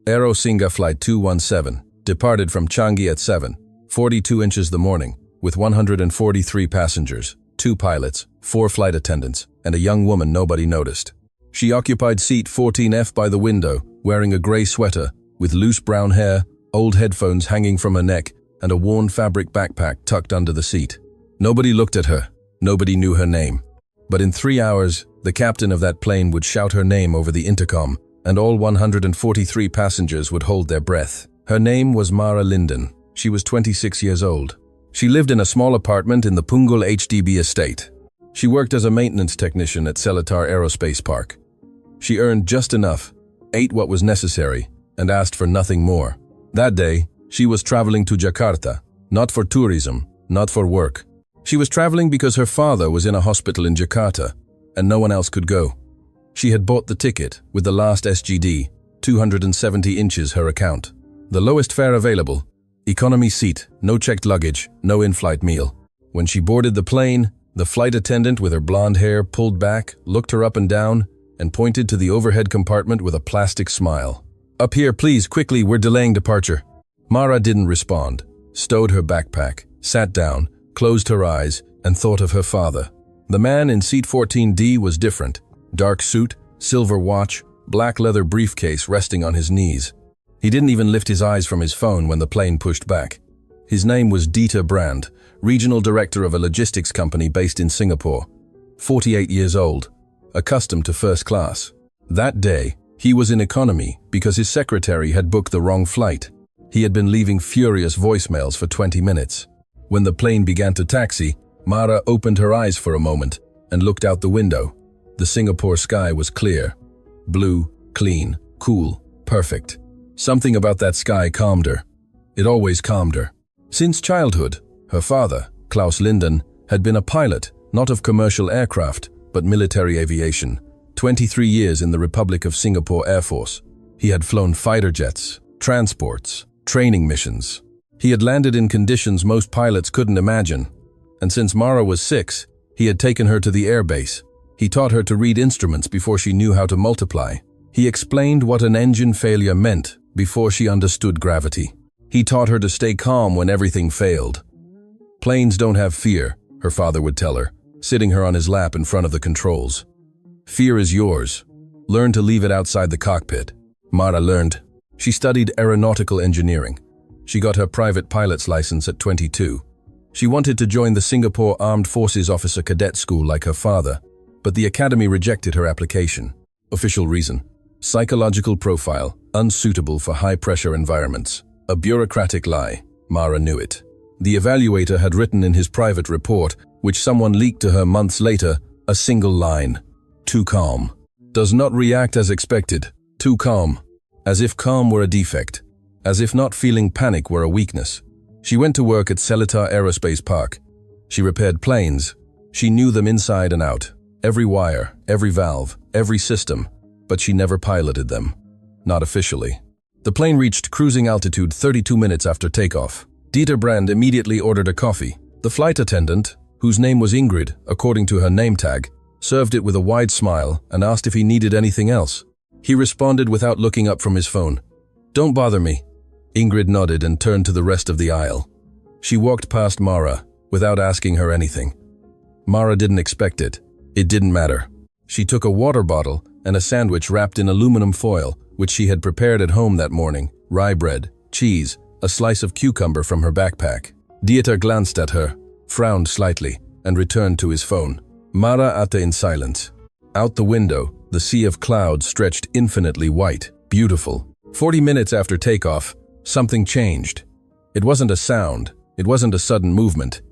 Aero Singa Flight 217 departed from Changi at 7:42 inches the morning, with 143 passengers, 2 pilots, 4 flight attendants, and a young woman nobody noticed. She occupied seat 14F by the window, wearing a gray sweater, with loose brown hair, old headphones hanging from her neck, and a worn fabric backpack tucked under the seat. Nobody looked at her. Nobody knew her name. But in 3 hours, the captain of that plane would shout her name over the intercom, and all 143 passengers would hold their breath. Her name was Mara Linden. She was 26 years old. She lived in a small apartment in the Punggol HDB estate. She worked as a maintenance technician at Seletar Aerospace Park. She earned just enough, ate what was necessary, and asked for nothing more. That day, she was traveling to Jakarta, not for tourism, not for work. She was traveling because her father was in a hospital in Jakarta, and no one else could go. She had bought the ticket with the last SGD, 270 inches her account. The lowest fare available, economy seat, no checked luggage, no in-flight meal. When she boarded the plane, the flight attendant with her blonde hair pulled back, looked her up and down, and pointed to the overhead compartment with a plastic smile. "Up here, please, quickly, we're delaying departure." Mara didn't respond, stowed her backpack, sat down, closed her eyes, and thought of her father. The man in seat 14D was different. Dark suit, silver watch, black leather briefcase resting on his knees. He didn't even lift his eyes from his phone when the plane pushed back. His name was Dieter Brand, regional director of a logistics company based in Singapore. 48 years old, accustomed to first class. That day, he was in economy because his secretary had booked the wrong flight. He had been leaving furious voicemails for 20 minutes. When the plane began to taxi, Mara opened her eyes for a moment and looked out the window. The Singapore sky was clear. Blue, clean, cool, perfect. Something about that sky calmed her. It always calmed her. Since childhood, her father, Klaus Linden, had been a pilot, not of commercial aircraft, but military aviation. 23 years in the Republic of Singapore Air Force. He had flown fighter jets, transports, training missions. He had landed in conditions most pilots couldn't imagine. And since Mara was 6, he had taken her to the airbase. He taught her to read instruments before she knew how to multiply. He explained what an engine failure meant before she understood gravity. He taught her to stay calm when everything failed. "Planes don't have fear," her father would tell her, sitting her on his lap in front of the controls. "Fear is yours. Learn to leave it outside the cockpit." Mara learned. She studied aeronautical engineering. She got her private pilot's license at 22. She wanted to join the Singapore Armed Forces Officer Cadet School like her father, but the academy rejected her application. Official reason: psychological profile, unsuitable for high-pressure environments. A bureaucratic lie. Mara knew it. The evaluator had written in his private report, which someone leaked to her months later, a single line: "Too calm. Does not react as expected. Too calm." As if calm were a defect. As if not feeling panic were a weakness. She went to work at Seletar Aerospace Park. She repaired planes. She knew them inside and out. Every wire, every valve, every system. But she never piloted them. Not officially. The plane reached cruising altitude 32 minutes after takeoff. Dieter Brand immediately ordered a coffee. The flight attendant, whose name was Ingrid, according to her name tag, served it with a wide smile and asked if he needed anything else. He responded without looking up from his phone. "Don't bother me." Ingrid nodded and turned to the rest of the aisle. She walked past Mara, without asking her anything. Mara didn't expect it. It didn't matter. She took a water bottle and a sandwich wrapped in aluminum foil, which she had prepared at home that morning, rye bread, cheese, a slice of cucumber from her backpack. Dieter glanced at her, frowned slightly, and returned to his phone. Mara ate in silence. Out the window, the sea of clouds stretched infinitely white, beautiful. 40 minutes after takeoff, something changed. It wasn't a sound, it wasn't a sudden movement.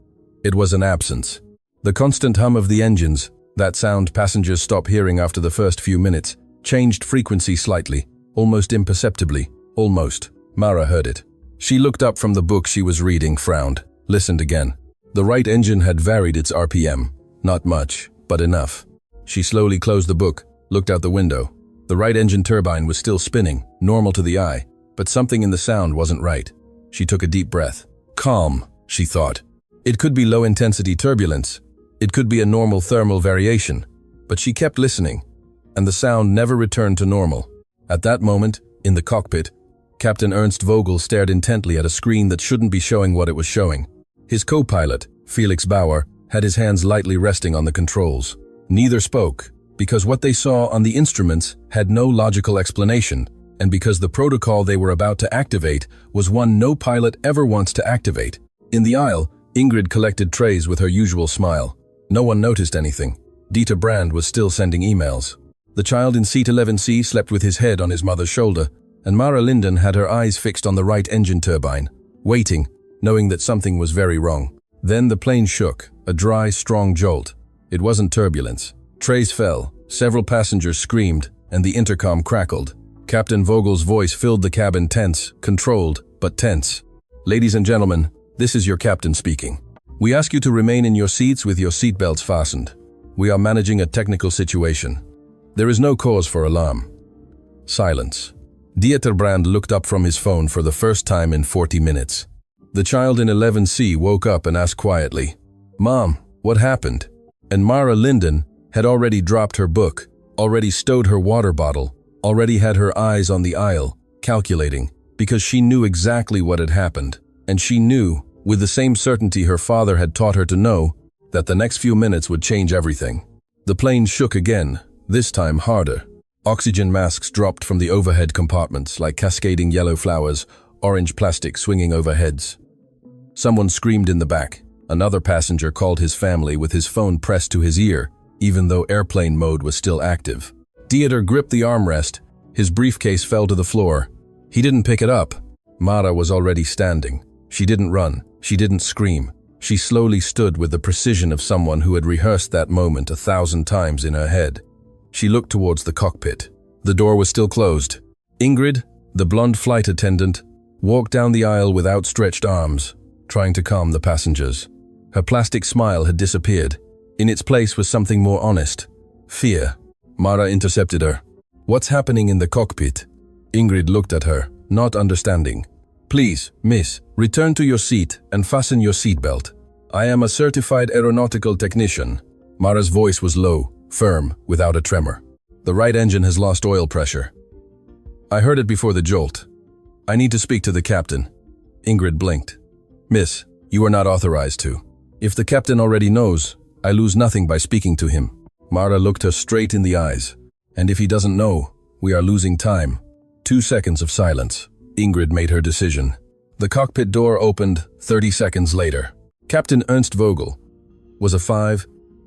It was an absence. The constant hum of the engines, that sound passengers stop hearing after the first few minutes, changed frequency slightly, almost imperceptibly, almost. Mara heard it. She looked up from the book she was reading, frowned, listened again. The right engine had varied its RPM. Not much, but enough. She slowly closed the book, looked out the window. The right engine turbine was still spinning, normal to the eye, but something in the sound wasn't right. She took a deep breath. Calm, she thought. It could be low-intensity turbulence. It could be a normal thermal variation. But she kept listening, and the sound never returned to normal. At that moment, in the cockpit, Captain Ernst Vogel stared intently at a screen that shouldn't be showing what it was showing. His co-pilot, Felix Bauer, had his hands lightly resting on the controls. Neither spoke, because what they saw on the instruments had no logical explanation, and because the protocol they were about to activate was one no pilot ever wants to activate. In the aisle, Ingrid collected trays with her usual smile. No one noticed anything. Dieter Brand was still sending emails. The child in seat 11C slept with his head on his mother's shoulder, and Mara Linden had her eyes fixed on the right engine turbine, waiting, knowing that something was very wrong. Then the plane shook, a dry, strong jolt. It wasn't turbulence. Trays fell, several passengers screamed, and the intercom crackled. Captain Vogel's voice filled the cabin tense, controlled, but tense. "Ladies and gentlemen, this is your captain speaking. We ask you to remain in your seats with your seatbelts fastened. We are managing a technical situation. There is no cause for alarm." Silence. Dieter Brand looked up from his phone for the first time in 40 minutes. The child in 11C woke up and asked quietly, "Mom, what happened?" And Mara Linden had already dropped her book, already stowed her water bottle, already had her eyes on the aisle, calculating, because she knew exactly what had happened. And she knew, with the same certainty her father had taught her to know, that the next few minutes would change everything. The plane shook again, this time harder. Oxygen masks dropped from the overhead compartments like cascading yellow flowers, orange plastic swinging over heads. Someone screamed in the back. Another passenger called his family with his phone pressed to his ear, even though airplane mode was still active. Dieter gripped the armrest. His briefcase fell to the floor. He didn't pick it up. Mara was already standing. She didn't run. She didn't scream. She slowly stood with the precision of someone who had rehearsed that moment 1,000 times in her head. She looked towards the cockpit. The door was still closed. Ingrid, the blonde flight attendant, walked down the aisle with outstretched arms, trying to calm the passengers. Her plastic smile had disappeared. In its place was something more honest. Fear. Mara intercepted her. "What's happening in the cockpit?" Ingrid looked at her, not understanding. "Please, miss, return to your seat and fasten your seatbelt. I am a certified aeronautical technician." Mara's voice was low, firm, without a tremor. "The right engine has lost oil pressure. I heard it before the jolt. I need to speak to the captain." Ingrid blinked. "Miss, you are not authorized to. If the captain already knows, I lose nothing by speaking to him." Mara looked her straight in the eyes. "And if he doesn't know, we are losing time." 2 seconds of silence. Ingrid made her decision. The cockpit door opened 30 seconds later. Captain Ernst Vogel was a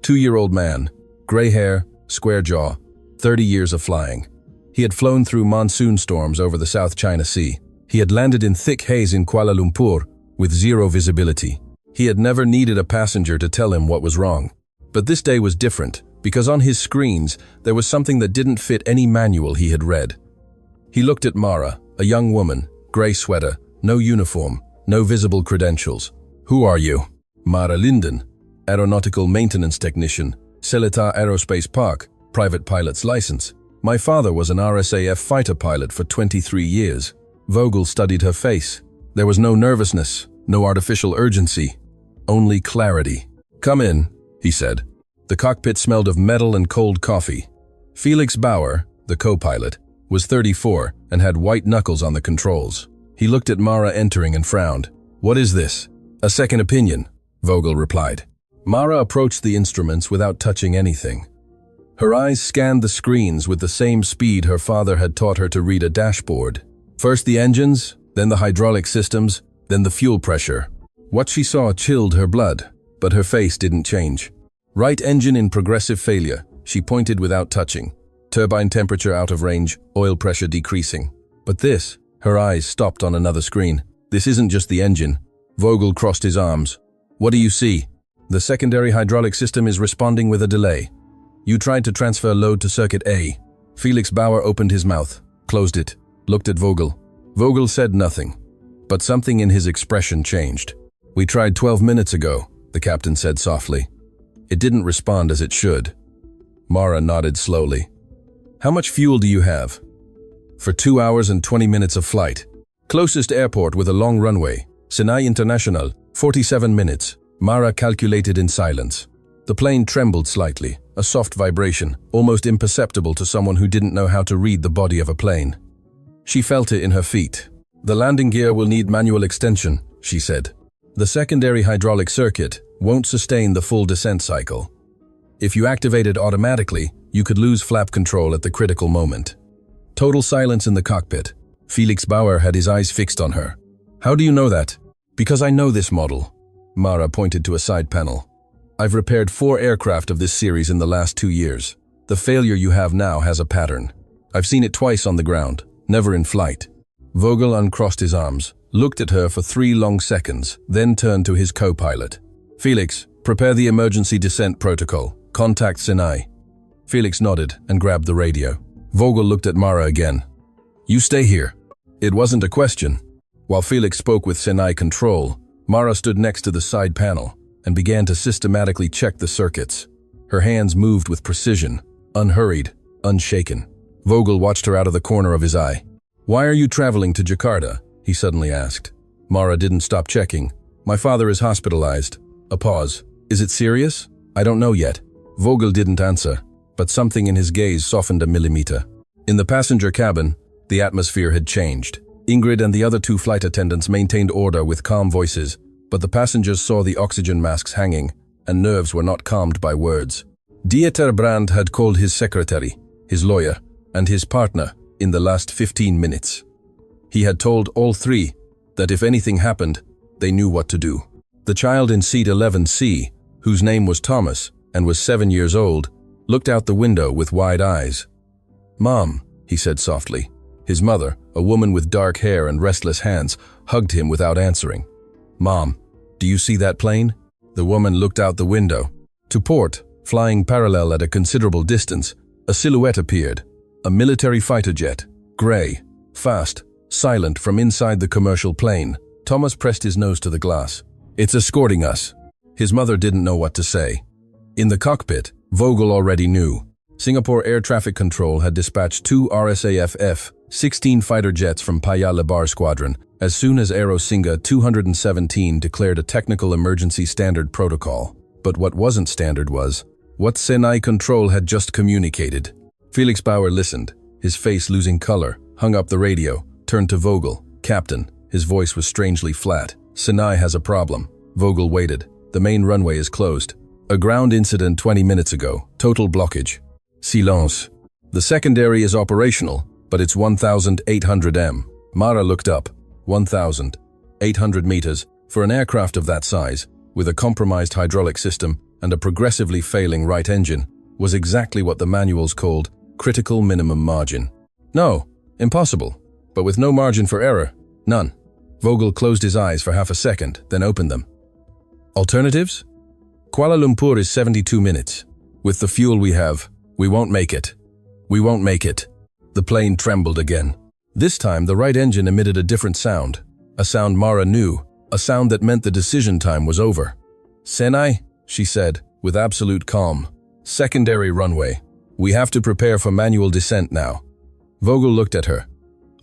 2-year-old man, gray hair, square jaw, 30 years of flying. He had flown through monsoon storms over the South China Sea. He had landed in thick haze in Kuala Lumpur with zero visibility. He had never needed a passenger to tell him what was wrong. But this day was different, because on his screens there was something that didn't fit any manual he had read. He looked at Mara, a young woman, gray sweater, no uniform, no visible credentials. "Who are you?" "Mara Linden, aeronautical maintenance technician, Seletar Aerospace Park, private pilot's license. My father was an RSAF fighter pilot for 23 years. Vogel studied her face. There was no nervousness, no artificial urgency, only clarity. "Come in," he said. The cockpit smelled of metal and cold coffee. Felix Bauer, the co-pilot, was 34 and had white knuckles on the controls. He looked at Mara entering and frowned. "What is this?" "A second opinion," Vogel replied. Mara approached the instruments without touching anything. Her eyes scanned the screens with the same speed her father had taught her to read a dashboard. First the engines, then the hydraulic systems, then the fuel pressure. What she saw chilled her blood, but her face didn't change. "Right engine in progressive failure," she pointed without touching. "Turbine temperature out of range, oil pressure decreasing." But this, her eyes stopped on another screen. "This isn't just the engine." Vogel crossed his arms. "What do you see?" "The secondary hydraulic system is responding with a delay. You tried to transfer load to circuit A." Felix Bauer opened his mouth, closed it, looked at Vogel. Vogel said nothing, but something in his expression changed. "We tried 12 minutes ago," the captain said softly. "It didn't respond as it should." Mara nodded slowly. "How much fuel do you have?" "For 2 hours and 20 minutes of flight. Closest airport with a long runway, Sinai International, 47 minutes. Mara calculated in silence. The plane trembled slightly, a soft vibration, almost imperceptible to someone who didn't know how to read the body of a plane. She felt it in her feet. The landing gear will need manual extension, she said. The secondary hydraulic circuit won't sustain the full descent cycle. If you activate it automatically, you could lose flap control at the critical moment. Total silence in the cockpit. Felix Bauer had his eyes fixed on her. How do you know that? Because I know this model. Mara pointed to a side panel. I've repaired 4 aircraft of this series in the last 2 years. The failure you have now has a pattern. I've seen it twice on the ground, never in flight. Vogel uncrossed his arms, looked at her for 3 long seconds, then turned to his co-pilot. Felix, prepare the emergency descent protocol. Contact Sinai. Felix nodded and grabbed the radio. Vogel looked at Mara again. You stay here. It wasn't a question. While Felix spoke with Sinai control, Mara stood next to the side panel and began to systematically check the circuits. Her hands moved with precision, unhurried, unshaken. Vogel watched her out of the corner of his eye. Why are you traveling to Jakarta? He suddenly asked. Mara didn't stop checking. My father is hospitalized. A pause. Is it serious? I don't know yet. Vogel didn't answer, but something in his gaze softened a millimeter. In the passenger cabin, the atmosphere had changed. Ingrid and the other 2 flight attendants maintained order with calm voices, but the passengers saw the oxygen masks hanging, and nerves were not calmed by words. Dieter Brand had called his secretary, his lawyer, and his partner in the last 15 minutes. He had told all 3 that if anything happened, they knew what to do. The child in seat 11C, whose name was Thomas and was 7 years old, looked out the window with wide eyes. Mom, he said softly. His mother, a woman with dark hair and restless hands, hugged him without answering. Mom, do you see that plane? The woman looked out the window. To port, flying parallel at a considerable distance, a silhouette appeared. A military fighter jet, gray, fast, silent from inside the commercial plane. Thomas pressed his nose to the glass. It's escorting us. His mother didn't know what to say. In the cockpit, Vogel already knew. Singapore Air Traffic Control had dispatched 2 RSAF F-16 fighter jets from Paya Lebar Squadron as soon as Aero Singa 217 declared a technical emergency standard protocol. But what wasn't standard was what Sinai Control had just communicated. Felix Bauer listened, his face losing color, hung up the radio, turned to Vogel. Captain, his voice was strangely flat. Sinai has a problem. Vogel waited. The main runway is closed. A ground incident 20 minutes ago. Total blockage. Silence. The secondary is operational, but it's 1,800 m. Mara looked up. 1,800 meters. For an aircraft of that size, with a compromised hydraulic system and a progressively failing right engine, was exactly what the manuals called critical minimum margin. No, impossible. But with no margin for error. None. Vogel closed his eyes for half a second, then opened them. Alternatives? Kuala Lumpur is 72 minutes. With the fuel we have, we won't make it. We won't make it. The plane trembled again. This time, the right engine emitted a different sound. A sound Mara knew. A sound that meant the decision time was over. Sinai, she said, with absolute calm. Secondary runway. We have to prepare for manual descent now. Vogel looked at her.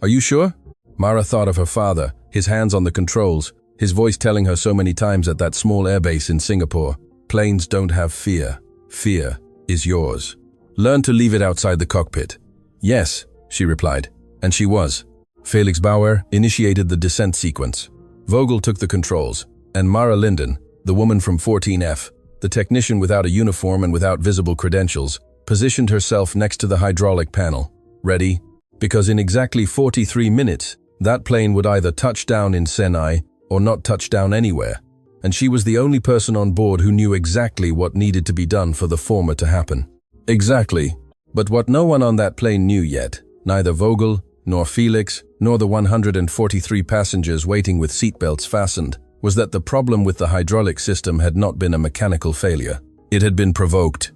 Are you sure? Mara thought of her father, his hands on the controls, his voice telling her so many times at that small airbase in Singapore. Planes don't have fear. Fear is yours. Learn to leave it outside the cockpit. Yes, she replied, and she was. Felix Bauer initiated the descent sequence. Vogel took the controls, and Mara Linden, the woman from 14F, the technician without a uniform and without visible credentials, positioned herself next to the hydraulic panel. Ready? Because in exactly 43 minutes, that plane would either touch down in Sinai or not touch down anywhere, and she was the only person on board who knew exactly what needed to be done for the former to happen. Exactly. But what no one on that plane knew yet, neither Vogel, nor Felix, nor the 143 passengers waiting with seatbelts fastened, was that the problem with the hydraulic system had not been a mechanical failure. It had been provoked.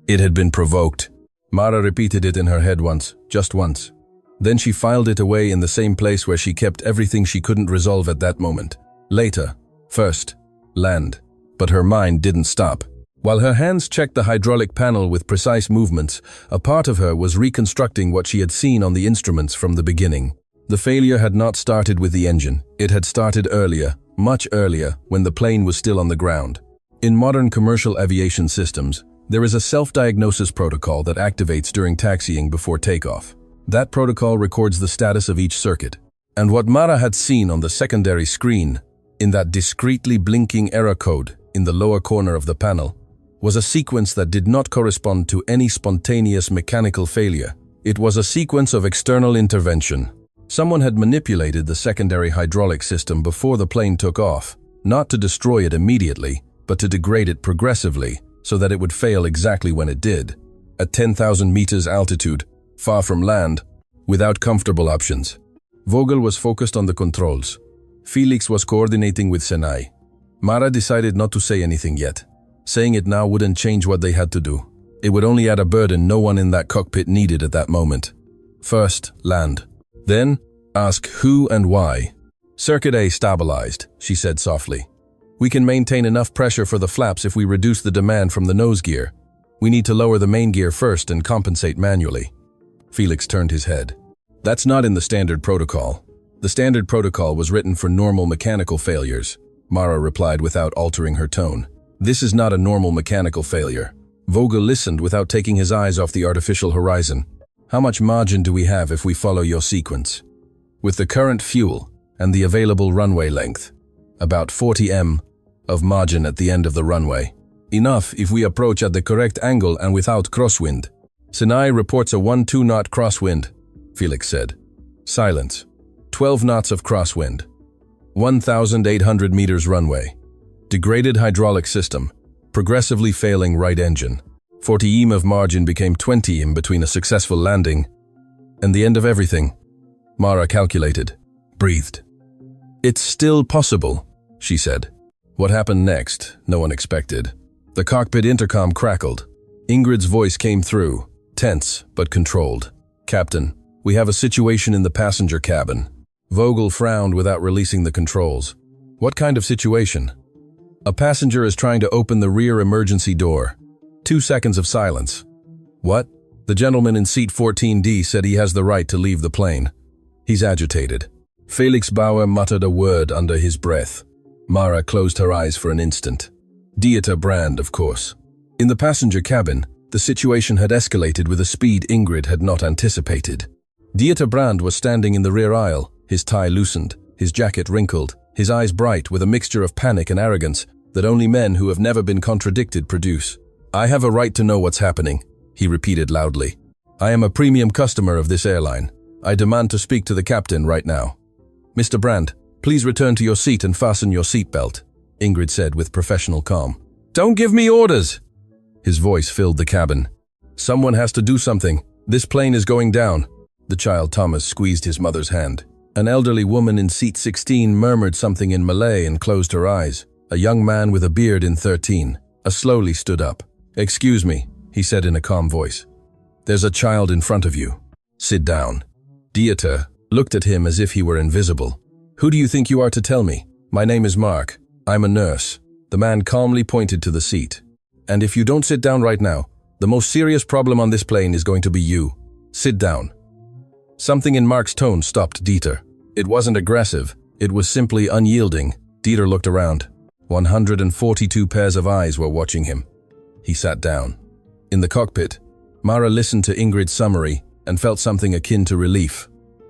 It had been provoked. Mara repeated it in her head once, just once. Then she filed it away in the same place where she kept everything she couldn't resolve at that moment. Later. First. Land. But her mind didn't stop. While her hands checked the hydraulic panel with precise movements, a part of her was reconstructing what she had seen on the instruments from the beginning. The failure had not started with the engine. It had started earlier, much earlier, when the plane was still on the ground. In modern commercial aviation systems, there is a self-diagnosis protocol that activates during taxiing before takeoff. That protocol records the status of each circuit. And what Mara had seen on the secondary screen, in that discreetly blinking error code in the lower corner of the panel, was a sequence that did not correspond to any spontaneous mechanical failure. It was a sequence of external intervention. Someone had manipulated the secondary hydraulic system before the plane took off, not to destroy it immediately, but to degrade it progressively so that it would fail exactly when it did. At 10,000 meters altitude, far from land, without comfortable options. Vogel was focused on the controls. Felix was coordinating with Senai. Mara decided not to say anything yet. Saying it now wouldn't change what they had to do. It would only add a burden no one in that cockpit needed at that moment. First, land. Then, ask who and why. Circuit A stabilized, she said softly. We can maintain enough pressure for the flaps if we reduce the demand from the nose gear. We need to lower the main gear first and compensate manually. Felix turned his head. That's not in the standard protocol. The standard protocol was written for normal mechanical failures, Mara replied without altering her tone. This is not a normal mechanical failure. Vogel listened without taking his eyes off the artificial horizon. How much margin do we have if we follow your sequence? With the current fuel and the available runway length, about 40 m of margin at the end of the runway. Enough if we approach at the correct angle and without crosswind. Sinai reports a 1-2 knot crosswind, Felix said. Silence. 12 knots of crosswind. 1,800 meters runway. Degraded hydraulic system. Progressively failing right engine. 40 m of margin became 20 m between a successful landing and the end of everything. Mara calculated. Breathed. It's still possible, she said. What happened next, no one expected. The cockpit intercom crackled. Ingrid's voice came through, tense but controlled. Captain, we have a situation in the passenger cabin. Vogel frowned without releasing the controls. What kind of situation? A passenger is trying to open the rear emergency door. 2 seconds of silence. What? The gentleman in seat 14D said he has the right to leave the plane. He's agitated. Felix Bauer muttered a word under his breath. Mara closed her eyes for an instant. Dieter Brand, of course. In the passenger cabin, the situation had escalated with a speed Ingrid had not anticipated. Dieter Brand was standing in the rear aisle, his tie loosened, his jacket wrinkled, his eyes bright with a mixture of panic and arrogance that only men who have never been contradicted produce. I have a right to know what's happening, he repeated loudly. I am a premium customer of this airline. I demand to speak to the captain right now. Mr. Brand, please return to your seat and fasten your seatbelt, Ingrid said with professional calm. Don't give me orders! His voice filled the cabin. Someone has to do something. This plane is going down. The child Thomas squeezed his mother's hand. An elderly woman in seat 16 murmured something in Malay and closed her eyes. A young man with a beard in 13 slowly stood up. Excuse me, he said in a calm voice. There's a child in front of you. Sit down. Dieter looked at him as if he were invisible. Who do you think you are to tell me? My name is Mark. I'm a nurse. The man calmly pointed to the seat. And if you don't sit down right now, the most serious problem on this plane is going to be you. Sit down. Something in Mark's tone stopped Dieter. It wasn't aggressive. It was simply unyielding. Dieter looked around. 142 pairs of eyes were watching him. He sat down. In the cockpit, Mara listened to Ingrid's summary and felt something akin to relief.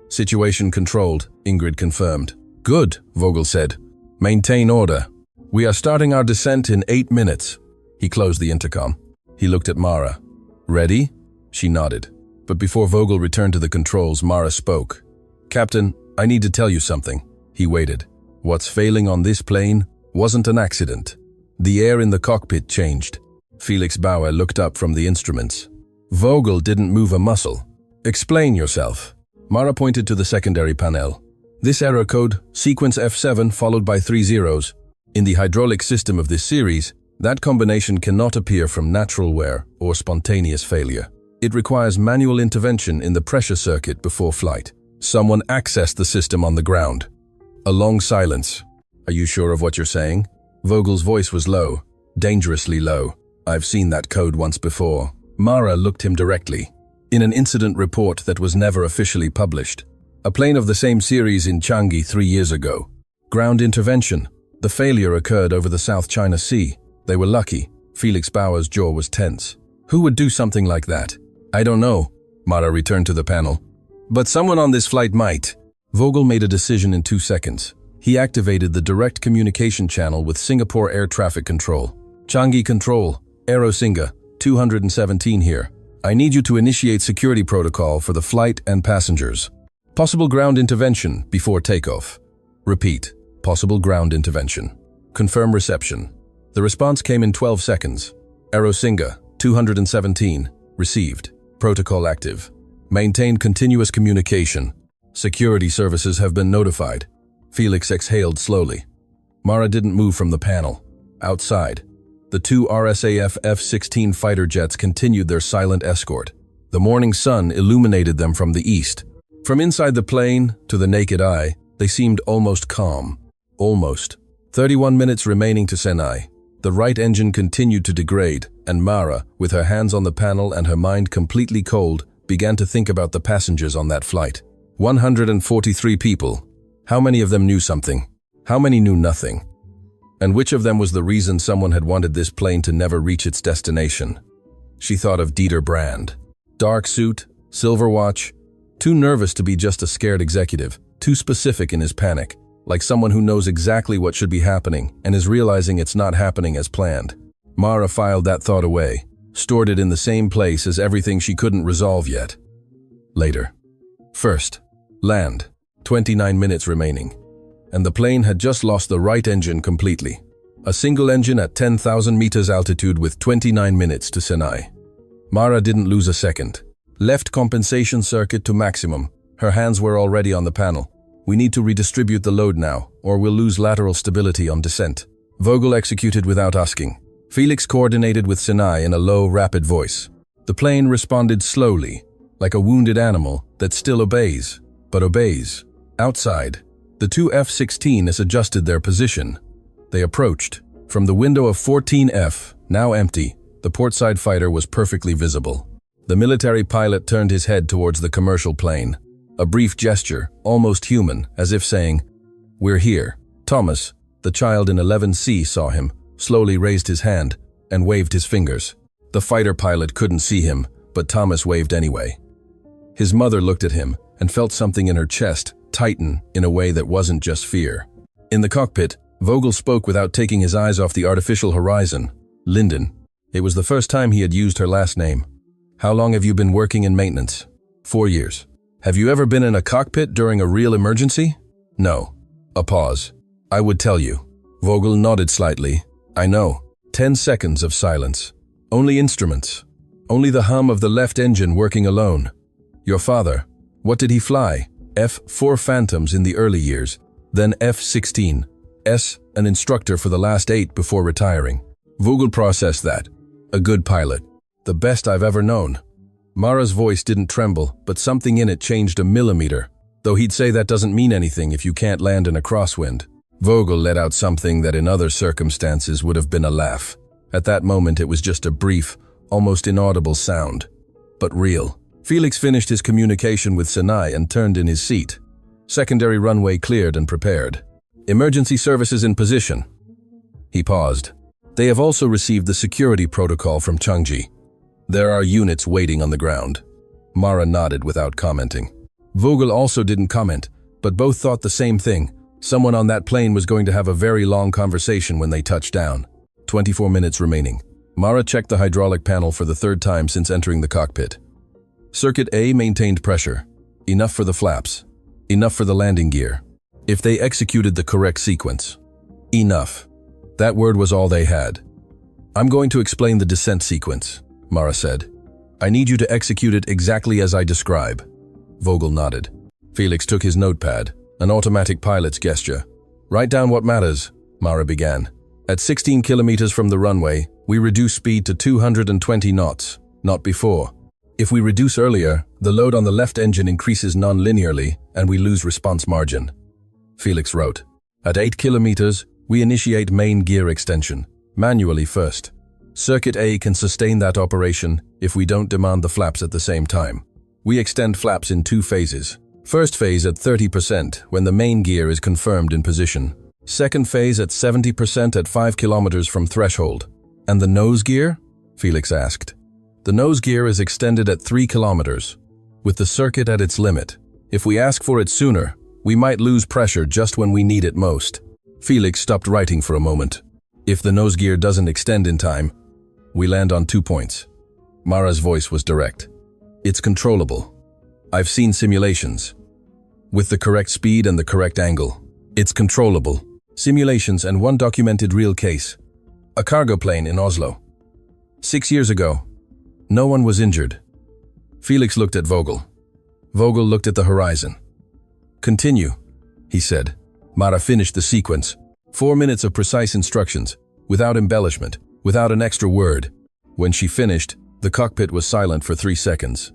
Situation controlled, Ingrid confirmed. Good, Vogel said. Maintain order. We are starting our descent in 8 minutes. He closed the intercom. He looked at Mara. Ready? She nodded. But before Vogel returned to the controls, Mara spoke. Captain, I need to tell you something. He waited. What's failing on this plane wasn't an accident. The air in the cockpit changed. Felix Bauer looked up from the instruments. Vogel didn't move a muscle. Explain yourself. Mara pointed to the secondary panel. This error code, sequence F7 followed by 3 zeros. In the hydraulic system of this series, that combination cannot appear from natural wear or spontaneous failure. It requires manual intervention in the pressure circuit before flight. Someone accessed the system on the ground. A long silence. Are you sure of what you're saying? Vogel's voice was low, dangerously low. I've seen that code once before. Mara looked him directly. In an incident report that was never officially published. A plane of the same series in Changi 3 years ago. Ground intervention. The failure occurred over the South China Sea. They were lucky. Felix Bauer's jaw was tense. Who would do something like that? I don't know. Mara returned to the panel. But someone on this flight might. Vogel made a decision in 2 seconds. He activated the direct communication channel with Singapore Air Traffic Control. Changi Control, Aero Singa, 217 here. I need you to initiate security protocol for the flight and passengers. Possible ground intervention before takeoff. Repeat, possible ground intervention. Confirm reception. The response came in 12 seconds. Aero Singa, 217, received. Protocol active. Maintain continuous communication. Security services have been notified. Felix exhaled slowly. Mara didn't move from the panel. Outside, the 2 RSAF F-16 fighter jets continued their silent escort. The morning sun illuminated them from the east. From inside the plane, to the naked eye, they seemed almost calm. Almost. 31 minutes remaining to Senai. The right engine continued to degrade, and Mara, with her hands on the panel and her mind completely cold, began to think about the passengers on that flight. 143 people. How many of them knew something? How many knew nothing? And which of them was the reason someone had wanted this plane to never reach its destination? She thought of Dieter Brand. Dark suit, silver watch, too nervous to be just a scared executive, too specific in his panic, like someone who knows exactly what should be happening and is realizing it's not happening as planned. Mara filed that thought away, stored it in the same place as everything she couldn't resolve yet. Later. First, land. 29 minutes remaining. And the plane had just lost the right engine completely. A single engine at 10,000 meters altitude with 29 minutes to Senai. Mara didn't lose a second. Left compensation circuit to maximum. Her hands were already on the panel. We need to redistribute the load now, or we'll lose lateral stability on descent. Vogel executed without asking. Felix coordinated with Senai in a low, rapid voice. The plane responded slowly, like a wounded animal that still obeys, but obeys. Outside, the 2 F-16s adjusted their position. They approached. From the window of 14F, now empty, the portside fighter was perfectly visible. The military pilot turned his head towards the commercial plane. A brief gesture, almost human, as if saying, "We're here." Thomas, the child in 11C, saw him, slowly raised his hand, and waved his fingers. The fighter pilot couldn't see him, but Thomas waved anyway. His mother looked at him and felt something in her chest tighten in a way that wasn't just fear. In the cockpit, Vogel spoke without taking his eyes off the artificial horizon. Linden. It was the first time he had used her last name. How long have you been working in maintenance? 4 years. Have you ever been in a cockpit during a real emergency? No. A pause. I would tell you. Vogel nodded slightly. I know. 10 seconds of silence. Only instruments. Only the hum of the left engine working alone. Your father. What did he fly? F-4 Phantoms in the early years, then F-16. An instructor for the last 8 before retiring. Vogel processed that. A good pilot. The best I've ever known. Mara's voice didn't tremble, but something in it changed a millimeter, though he'd say that doesn't mean anything if you can't land in a crosswind. Vogel let out something that in other circumstances would have been a laugh. At that moment it was just a brief, almost inaudible sound. But real. Felix finished his communication with Senai and turned in his seat. Secondary runway cleared and prepared. Emergency services in position. He paused. They have also received the security protocol from Changi. There are units waiting on the ground. Mara nodded without commenting. Vogel also didn't comment, but both thought the same thing. Someone on that plane was going to have a very long conversation when they touched down. 24 minutes remaining. Mara checked the hydraulic panel for the 3rd time since entering the cockpit. Circuit A maintained pressure. Enough for the flaps. Enough for the landing gear. If they executed the correct sequence. Enough. That word was all they had. I'm going to explain the descent sequence, Mara said. I need you to execute it exactly as I describe. Vogel nodded. Felix took his notepad, an automatic pilot's gesture. Write down what matters, Mara began. At 16 kilometers from the runway, we reduce speed to 220 knots, not before. If we reduce earlier, the load on the left engine increases non-linearly and we lose response margin. Felix wrote, at 8 kilometers, we initiate main gear extension, manually first. Circuit A can sustain that operation if we don't demand the flaps at the same time. We extend flaps in 2 phases. First phase at 30% when the main gear is confirmed in position. Second phase at 70% at 5 kilometers from threshold. And the nose gear? Felix asked. The nose gear is extended at 3 kilometers, with the circuit at its limit. If we ask for it sooner, We might lose pressure just when we need it most. Felix stopped writing for a moment. If the nose gear doesn't extend in time, we land on 2 points. Mara's voice was direct. It's controllable. I've seen simulations. With the correct speed and the correct angle. It's controllable. Simulations and one documented real case. A cargo plane in Oslo. 6 years ago. No one was injured. Felix looked at Vogel. Vogel looked at the horizon. Continue, he said. Mara finished the sequence. 4 minutes of precise instructions, without embellishment, without an extra word. When she finished, the cockpit was silent for 3 seconds.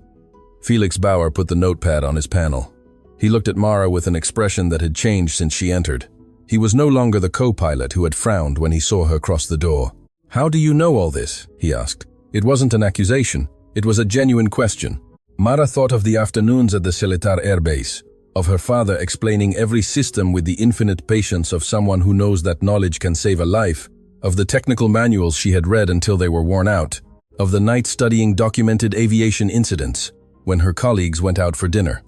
Felix Bauer put the notepad on his panel. He looked at Mara with an expression that had changed since she entered. He was no longer the co-pilot who had frowned when he saw her cross the door. "How do you know all this?" he asked. It wasn't an accusation. It was a genuine question. Mara thought of the afternoons at the Seletar Air Base, of her father explaining every system with the infinite patience of someone who knows that knowledge can save a life, of the technical manuals she had read until they were worn out, of the night studying documented aviation incidents when her colleagues went out for dinner.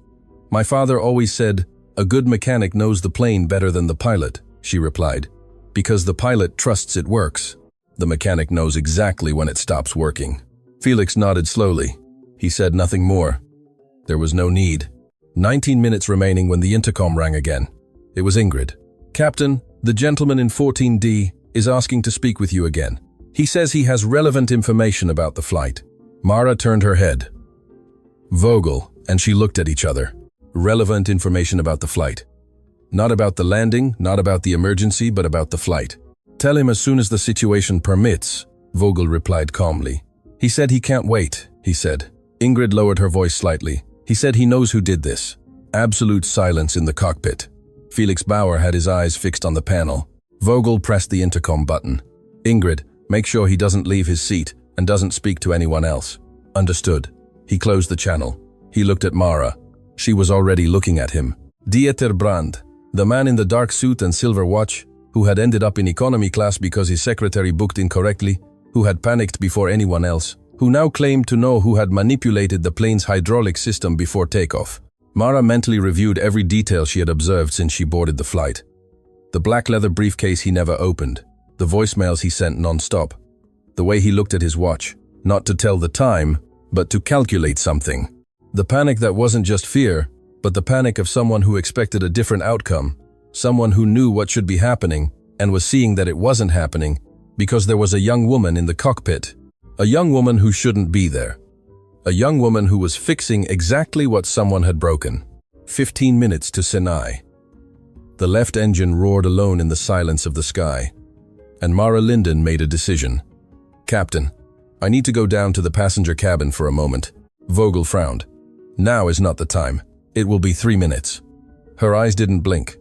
"My father always said, a good mechanic knows the plane better than the pilot," she replied, "because the pilot trusts it works. The mechanic knows exactly when it stops working." Felix nodded slowly. He said nothing more. There was no need. 19 minutes remaining when the intercom rang again. It was Ingrid. "Captain, the gentleman in 14D is asking to speak with you again. He says he has relevant information about the flight." Mara turned her head. Vogel and she looked at each other. Relevant information about the flight. Not about the landing, not about the emergency, but about the flight. "Tell him as soon as the situation permits," Vogel replied calmly. "He said he can't wait," he said. Ingrid lowered her voice slightly. "He said he knows who did this." Absolute silence in the cockpit. Felix Bauer had his eyes fixed on the panel. Vogel pressed the intercom button. "Ingrid, make sure he doesn't leave his seat and doesn't speak to anyone else." "Understood." He closed the channel. He looked at Mara. She was already looking at him. Dieter Brand, the man in the dark suit and silver watch, who had ended up in economy class because his secretary booked incorrectly, who had panicked before anyone else, who now claimed to know who had manipulated the plane's hydraulic system before takeoff. Mara mentally reviewed every detail she had observed since she boarded the flight. The black leather briefcase he never opened, the voicemails he sent non-stop, the way he looked at his watch, not to tell the time, but to calculate something. The panic that wasn't just fear, but the panic of someone who expected a different outcome, someone who knew what should be happening and was seeing that it wasn't happening because there was a young woman in the cockpit, a young woman who shouldn't be there, a young woman who was fixing exactly what someone had broken. 15 minutes to Sinai. The left engine roared alone in the silence of the sky, and Mara Linden made a decision. "Captain, I need to go down to the passenger cabin for a moment." Vogel frowned. "Now is not the time. It will be 3 minutes." Her eyes didn't blink.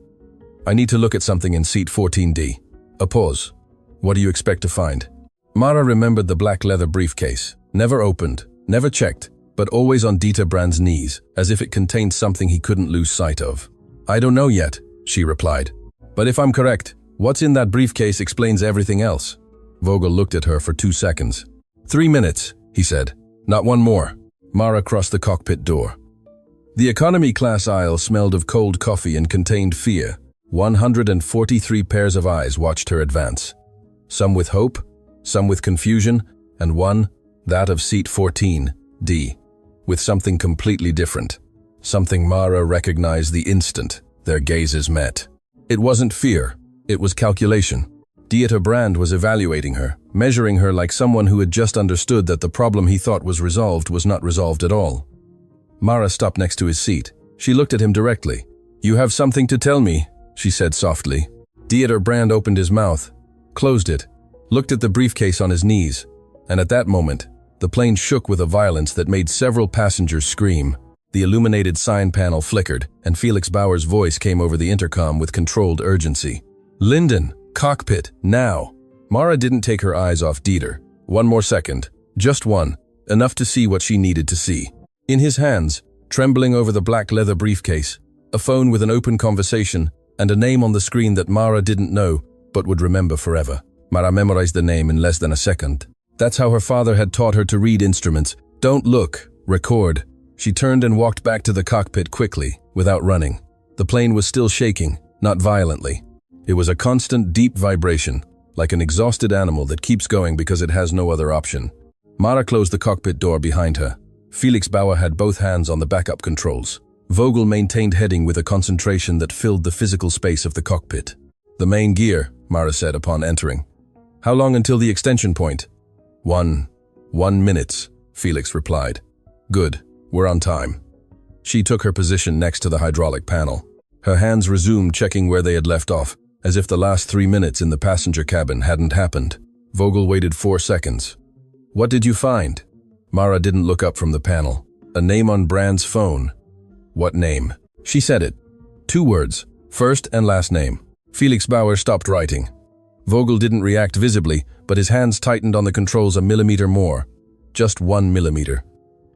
"I need to look at something in seat 14D. A pause. What do you expect to find?" Mara remembered the black leather briefcase. Never opened, never checked, but always on Dieter Brand's knees, as if it contained something he couldn't lose sight of. "I don't know yet," she replied. "But if I'm correct, what's in that briefcase explains everything else." Vogel looked at her for 2 seconds. 3 minutes, he said. "Not one more." Mara crossed the cockpit door. The economy class aisle smelled of cold coffee and contained fear. 143 pairs of eyes watched her advance. Some with hope, some with confusion, and one, that of seat 14D, with something completely different. Something Mara recognized the instant their gazes met. It wasn't fear, it was calculation. Dieter Brand was evaluating her, measuring her like someone who had just understood that the problem he thought was resolved was not resolved at all. Mara stopped next to his seat. She looked at him directly. "You have something to tell me," she said softly. Dieter Brand opened his mouth, closed it, looked at the briefcase on his knees, and at that moment, the plane shook with a violence that made several passengers scream. The illuminated sign panel flickered, and Felix Bauer's voice came over the intercom with controlled urgency. "Linden, cockpit, now!" Mara didn't take her eyes off Dieter. One more second. Just one. Enough to see what she needed to see. In his hands, trembling over the black leather briefcase, a phone with an open conversation, and a name on the screen that Mara didn't know, but would remember forever. Mara memorized the name in less than a second. That's how her father had taught her to read instruments. Don't look, record. She turned and walked back to the cockpit quickly, without running. The plane was still shaking, not violently. It was a constant, deep vibration, like an exhausted animal that keeps going because it has no other option. Mara closed the cockpit door behind her. Felix Bauer had both hands on the backup controls. Vogel maintained heading with a concentration that filled the physical space of the cockpit. "The main gear," Mara said upon entering. "How long until the extension point?" One minute, Felix replied. "Good, we're on time." She took her position next to the hydraulic panel. Her hands resumed checking where they had left off, as if the last 3 minutes in the passenger cabin hadn't happened. Vogel waited 4 seconds. "What did you find?" Mara didn't look up from the panel. "A name on Brand's phone." "What name?" She said it. 2 words, first and last name. Felix Bauer stopped writing. Vogel didn't react visibly, but his hands tightened on the controls a millimeter more. Just 1 millimeter.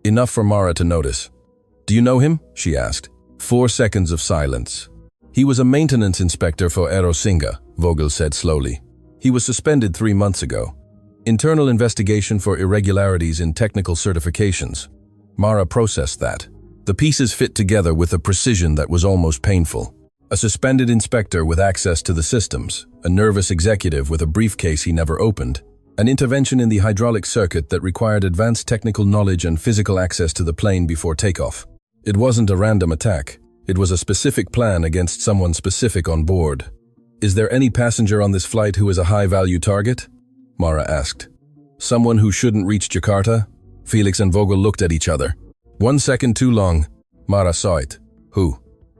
Enough for Mara to notice. "Do you know him?" she asked. 4 seconds of silence. "He was a maintenance inspector for Aerosinga," Vogel said slowly. "He was suspended 3 months ago. Internal investigation for irregularities in technical certifications." Mara processed that. The pieces fit together with a precision that was almost painful. A suspended inspector with access to the systems, a nervous executive with a briefcase he never opened, an intervention in the hydraulic circuit that required advanced technical knowledge and physical access to the plane before takeoff. It wasn't a random attack. It was a specific plan against someone specific on board. "Is there any passenger on this flight who is a high-value target?" Mara asked. "Someone who shouldn't reach Jakarta?" Felix and Vogel looked at each other. 1 second too long. Mara saw it. "Who?"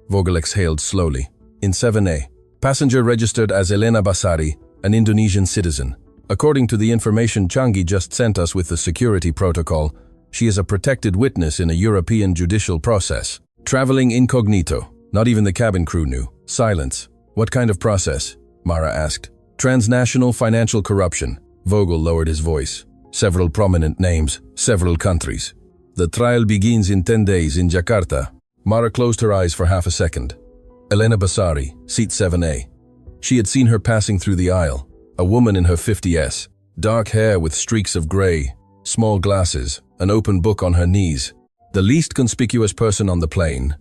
Vogel exhaled slowly. "In 7A. Passenger registered as Elena Basari, an Indonesian citizen. According to the information Changi just sent us with the security protocol, she is a protected witness in a European judicial process. Traveling incognito. Not even the cabin crew knew. Silence. What kind of process?" Mara asked. "Transnational financial corruption." Vogel lowered his voice. "Several prominent names, several countries. The trial begins in 10 days in Jakarta." Mara closed her eyes for half a second. Elena Basari, seat 7A. She had seen her passing through the aisle. A woman in her 50s. Dark hair with streaks of gray, small glasses, an open book on her knees. The least conspicuous person on the plane.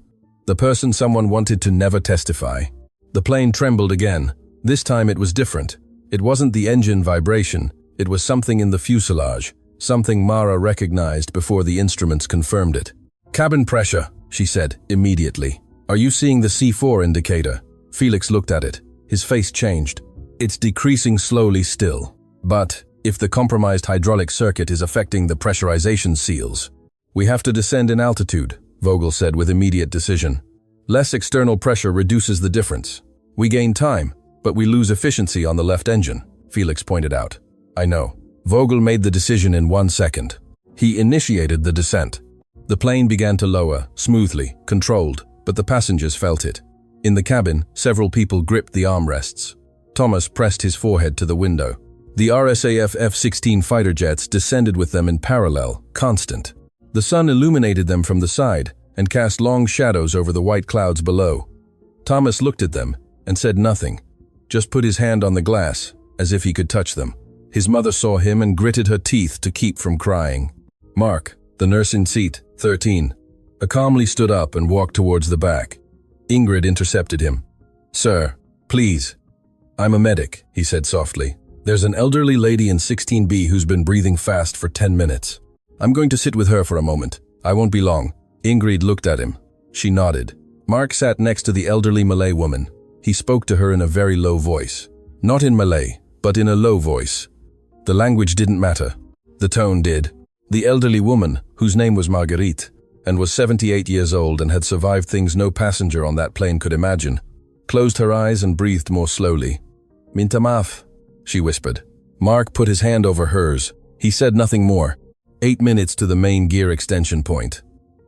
The person someone wanted to never testify. The plane trembled again. This time it was different. It wasn't the engine vibration. It was something in the fuselage. Something Mara recognized before the instruments confirmed it. "Cabin pressure," she said immediately. "Are you seeing the C4 indicator?" Felix looked at it. His face changed. "It's decreasing slowly still. But if the compromised hydraulic circuit is affecting the pressurization seals, we have to descend in altitude," Vogel said with immediate decision. "Less external pressure reduces the difference. We gain time, but we lose efficiency on the left engine," Felix pointed out. "I know." Vogel made the decision in 1 second. He initiated the descent. The plane began to lower, smoothly, controlled, but the passengers felt it. In the cabin, several people gripped the armrests. Thomas pressed his forehead to the window. The RSAF F-16 fighter jets descended with them in parallel, constant. The sun illuminated them from the side and cast long shadows over the white clouds below. Thomas looked at them and said nothing, just put his hand on the glass, as if he could touch them. His mother saw him and gritted her teeth to keep from crying. Mark, the nurse in seat 13, calmly stood up and walked towards the back. Ingrid intercepted him. "Sir, please." "I'm a medic," he said softly. "There's an elderly lady in 16B who's been breathing fast for 10 minutes. I'm going to sit with her for a moment. I won't be long." Ingrid looked at him. She nodded. Mark sat next to the elderly Malay woman. He spoke to her in a very low voice. Not in Malay, but in a low voice. The language didn't matter. The tone did. The elderly woman, whose name was Marguerite, and was 78 years old and had survived things no passenger on that plane could imagine, closed her eyes and breathed more slowly. "Minta maaf," she whispered. Mark put his hand over hers. He said nothing more. 8 minutes to the main gear extension point.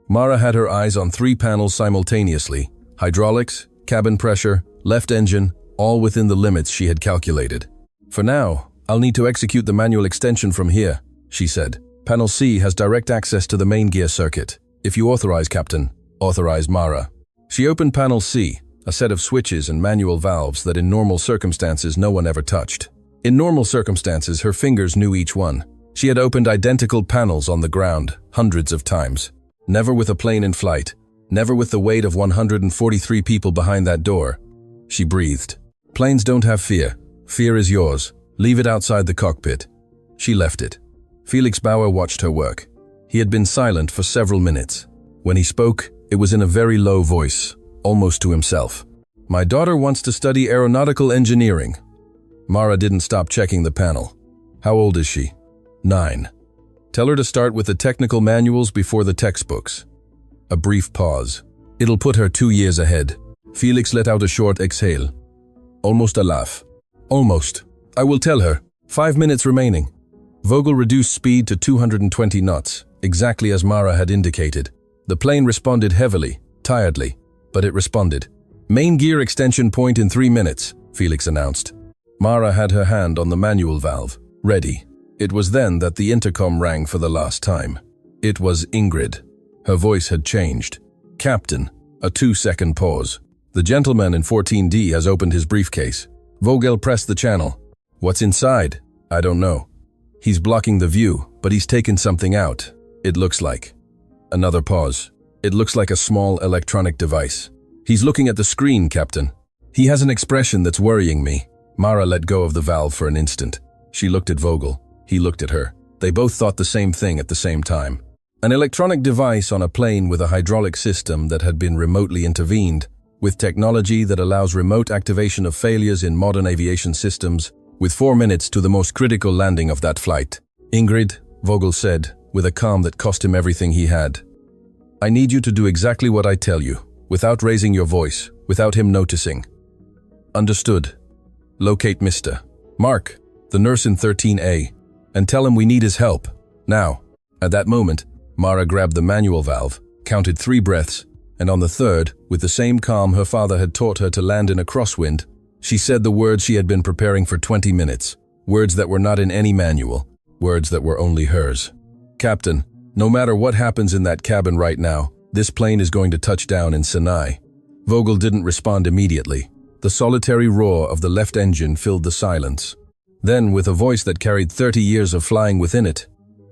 Mara had her eyes on 3 panels simultaneously. Hydraulics, cabin pressure, left engine, all within the limits she had calculated. "For now, I'll need to execute the manual extension from here," she said. "Panel C has direct access to the main gear circuit. If you authorize, Captain." "Authorize, Mara." She opened panel C, a set of switches and manual valves that in normal circumstances no one ever touched. In normal circumstances, her fingers knew each one. She had opened identical panels on the ground, hundreds of times. Never with a plane in flight. Never with the weight of 143 people behind that door. She breathed. Planes don't have fear. Fear is yours. Leave it outside the cockpit. She left it. Felix Bauer watched her work. He had been silent for several minutes. When he spoke, it was in a very low voice, almost to himself. My daughter wants to study aeronautical engineering. Mara didn't stop checking the panel. How old is she? 9. Tell her to start with the technical manuals before the textbooks. A brief pause. It'll put her 2 years ahead. Felix let out a short exhale. Almost a laugh. Almost. I will tell her. 5 minutes remaining. Vogel reduced speed to 220 knots, exactly as Mara had indicated. The plane responded heavily, tiredly, but it responded. Main gear extension point in 3 minutes, Felix announced. Mara had her hand on the manual valve, ready. It was then that the intercom rang for the last time. It was Ingrid. Her voice had changed. Captain, a 2-second pause. The gentleman in 14D has opened his briefcase. Vogel pressed the channel. What's inside? I don't know. He's blocking the view, but he's taken something out. It looks like. Another pause. It looks like a small electronic device. He's looking at the screen, Captain. He has an expression that's worrying me. Mara let go of the valve for an instant. She looked at Vogel. He looked at her. They both thought the same thing at the same time. An electronic device on a plane with a hydraulic system that had been remotely intervened, with technology that allows remote activation of failures in modern aviation systems, with 4 minutes to the most critical landing of that flight. Ingrid, Vogel said, with a calm that cost him everything he had. I need you to do exactly what I tell you, without raising your voice, without him noticing. Understood. Locate Mr. Mark, the nurse in 13A, and tell him we need his help. Now. At that moment, Mara grabbed the manual valve, counted 3 breaths, and on the third, with the same calm her father had taught her to land in a crosswind, she said the words she had been preparing for 20 minutes, words that were not in any manual, words that were only hers. Captain, no matter what happens in that cabin right now, this plane is going to touch down in Sinai. Vogel didn't respond immediately. The solitary roar of the left engine filled the silence. Then, with a voice that carried 30 years of flying within it,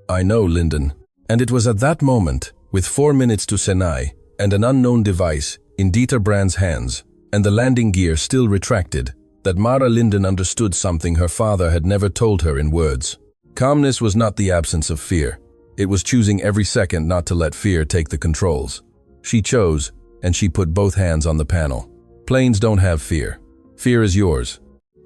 I know, Linden. And it was at that moment, with 4 minutes to Sinai, and an unknown device in Dieter Brand's hands, and the landing gear still retracted, that Mara Linden understood something her father had never told her in words. Calmness was not the absence of fear. It was choosing every second not to let fear take the controls. She chose, and she put both hands on the panel. Planes don't have fear. Fear is yours.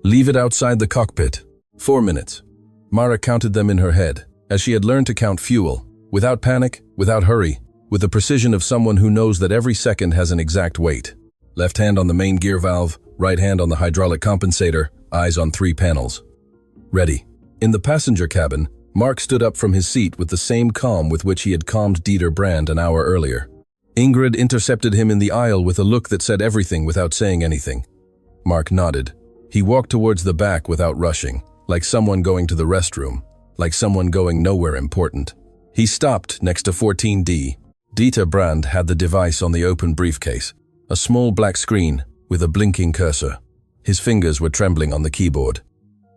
Leave it outside the cockpit. 4 minutes. Mara counted them in her head, as she had learned to count fuel, without panic, without hurry, with the precision of someone who knows that every second has an exact weight. Left hand on the main gear valve, right hand on the hydraulic compensator, eyes on 3 panels. Ready. In the passenger cabin, Mark stood up from his seat with the same calm with which he had calmed Dieter Brand an hour earlier. Ingrid intercepted him in the aisle with a look that said everything without saying anything. Mark nodded. He walked towards the back without rushing, like someone going to the restroom, like someone going nowhere important. He stopped next to 14D. Dieter Brand had the device on the open briefcase, a small black screen with a blinking cursor. His fingers were trembling on the keyboard.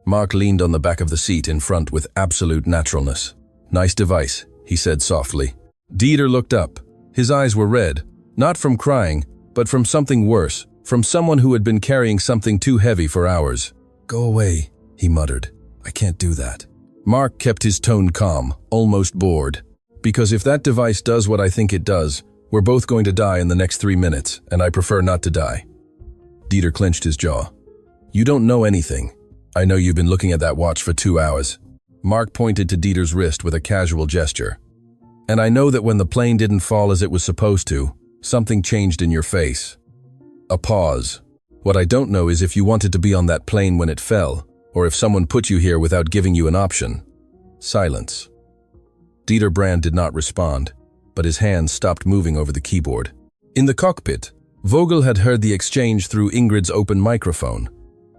Mark leaned on the back of the seat in front with absolute naturalness. Nice device, he said softly. Dieter looked up. His eyes were red, not from crying, but from something worse, from someone who had been carrying something too heavy for hours. Go away, he muttered. I can't do that. Mark kept his tone calm, almost bored. Because if that device does what I think it does, we're both going to die in the next 3 minutes, and I prefer not to die. Dieter clenched his jaw. You don't know anything. I know you've been looking at that watch for 2 hours. Mark pointed to Dieter's wrist with a casual gesture. And I know that when the plane didn't fall as it was supposed to, something changed in your face. A pause. What I don't know is if you wanted to be on that plane when it fell, or if someone put you here without giving you an option. Silence. Dieter Brand did not respond, but his hands stopped moving over the keyboard. In the cockpit, Vogel had heard the exchange through Ingrid's open microphone.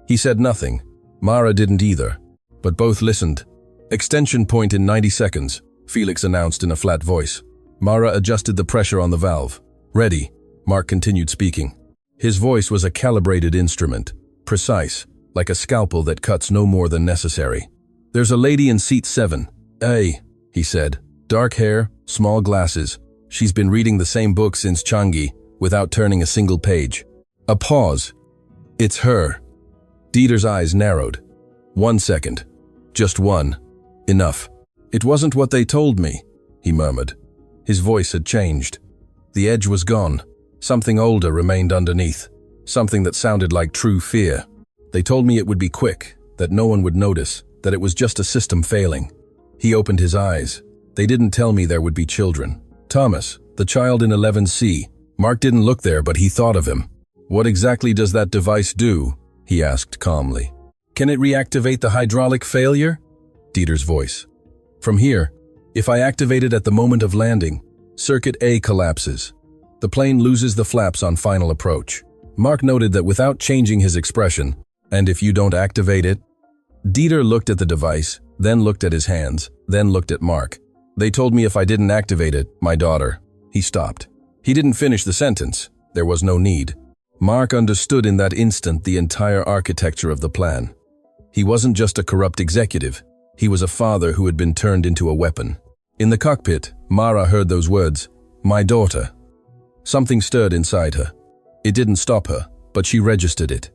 He said nothing. Mara didn't either, but both listened. Extension point in 90 seconds, Felix announced in a flat voice. Mara adjusted the pressure on the valve. Ready, Mark continued speaking. His voice was a calibrated instrument, precise, like a scalpel that cuts no more than necessary. There's a lady in seat 7. Hey, he said. Dark hair, small glasses. She's been reading the same book since Changi, without turning a single page. A pause. It's her. Dieter's eyes narrowed. 1 second. Just one. Enough. It wasn't what they told me, he murmured. His voice had changed. The edge was gone. Something older remained underneath. Something that sounded like true fear. They told me it would be quick, that no one would notice, that it was just a system failing. He opened his eyes. They didn't tell me there would be children. Thomas, the child in 11C. Mark didn't look there, but he thought of him. What exactly does that device do? He asked calmly. Can it reactivate the hydraulic failure? Dieter's voice. From here, if I activate it at the moment of landing, Circuit A collapses. The plane loses the flaps on final approach. Mark noted that without changing his expression, and if you don't activate it? Dieter looked at the device, then looked at his hands, then looked at Mark. They told me if I didn't activate it, my daughter. He stopped. He didn't finish the sentence. There was no need. Mark understood in that instant the entire architecture of the plan. He wasn't just a corrupt executive. He was a father who had been turned into a weapon. In the cockpit, Mara heard those words, my daughter. Something stirred inside her. It didn't stop her, but she registered it.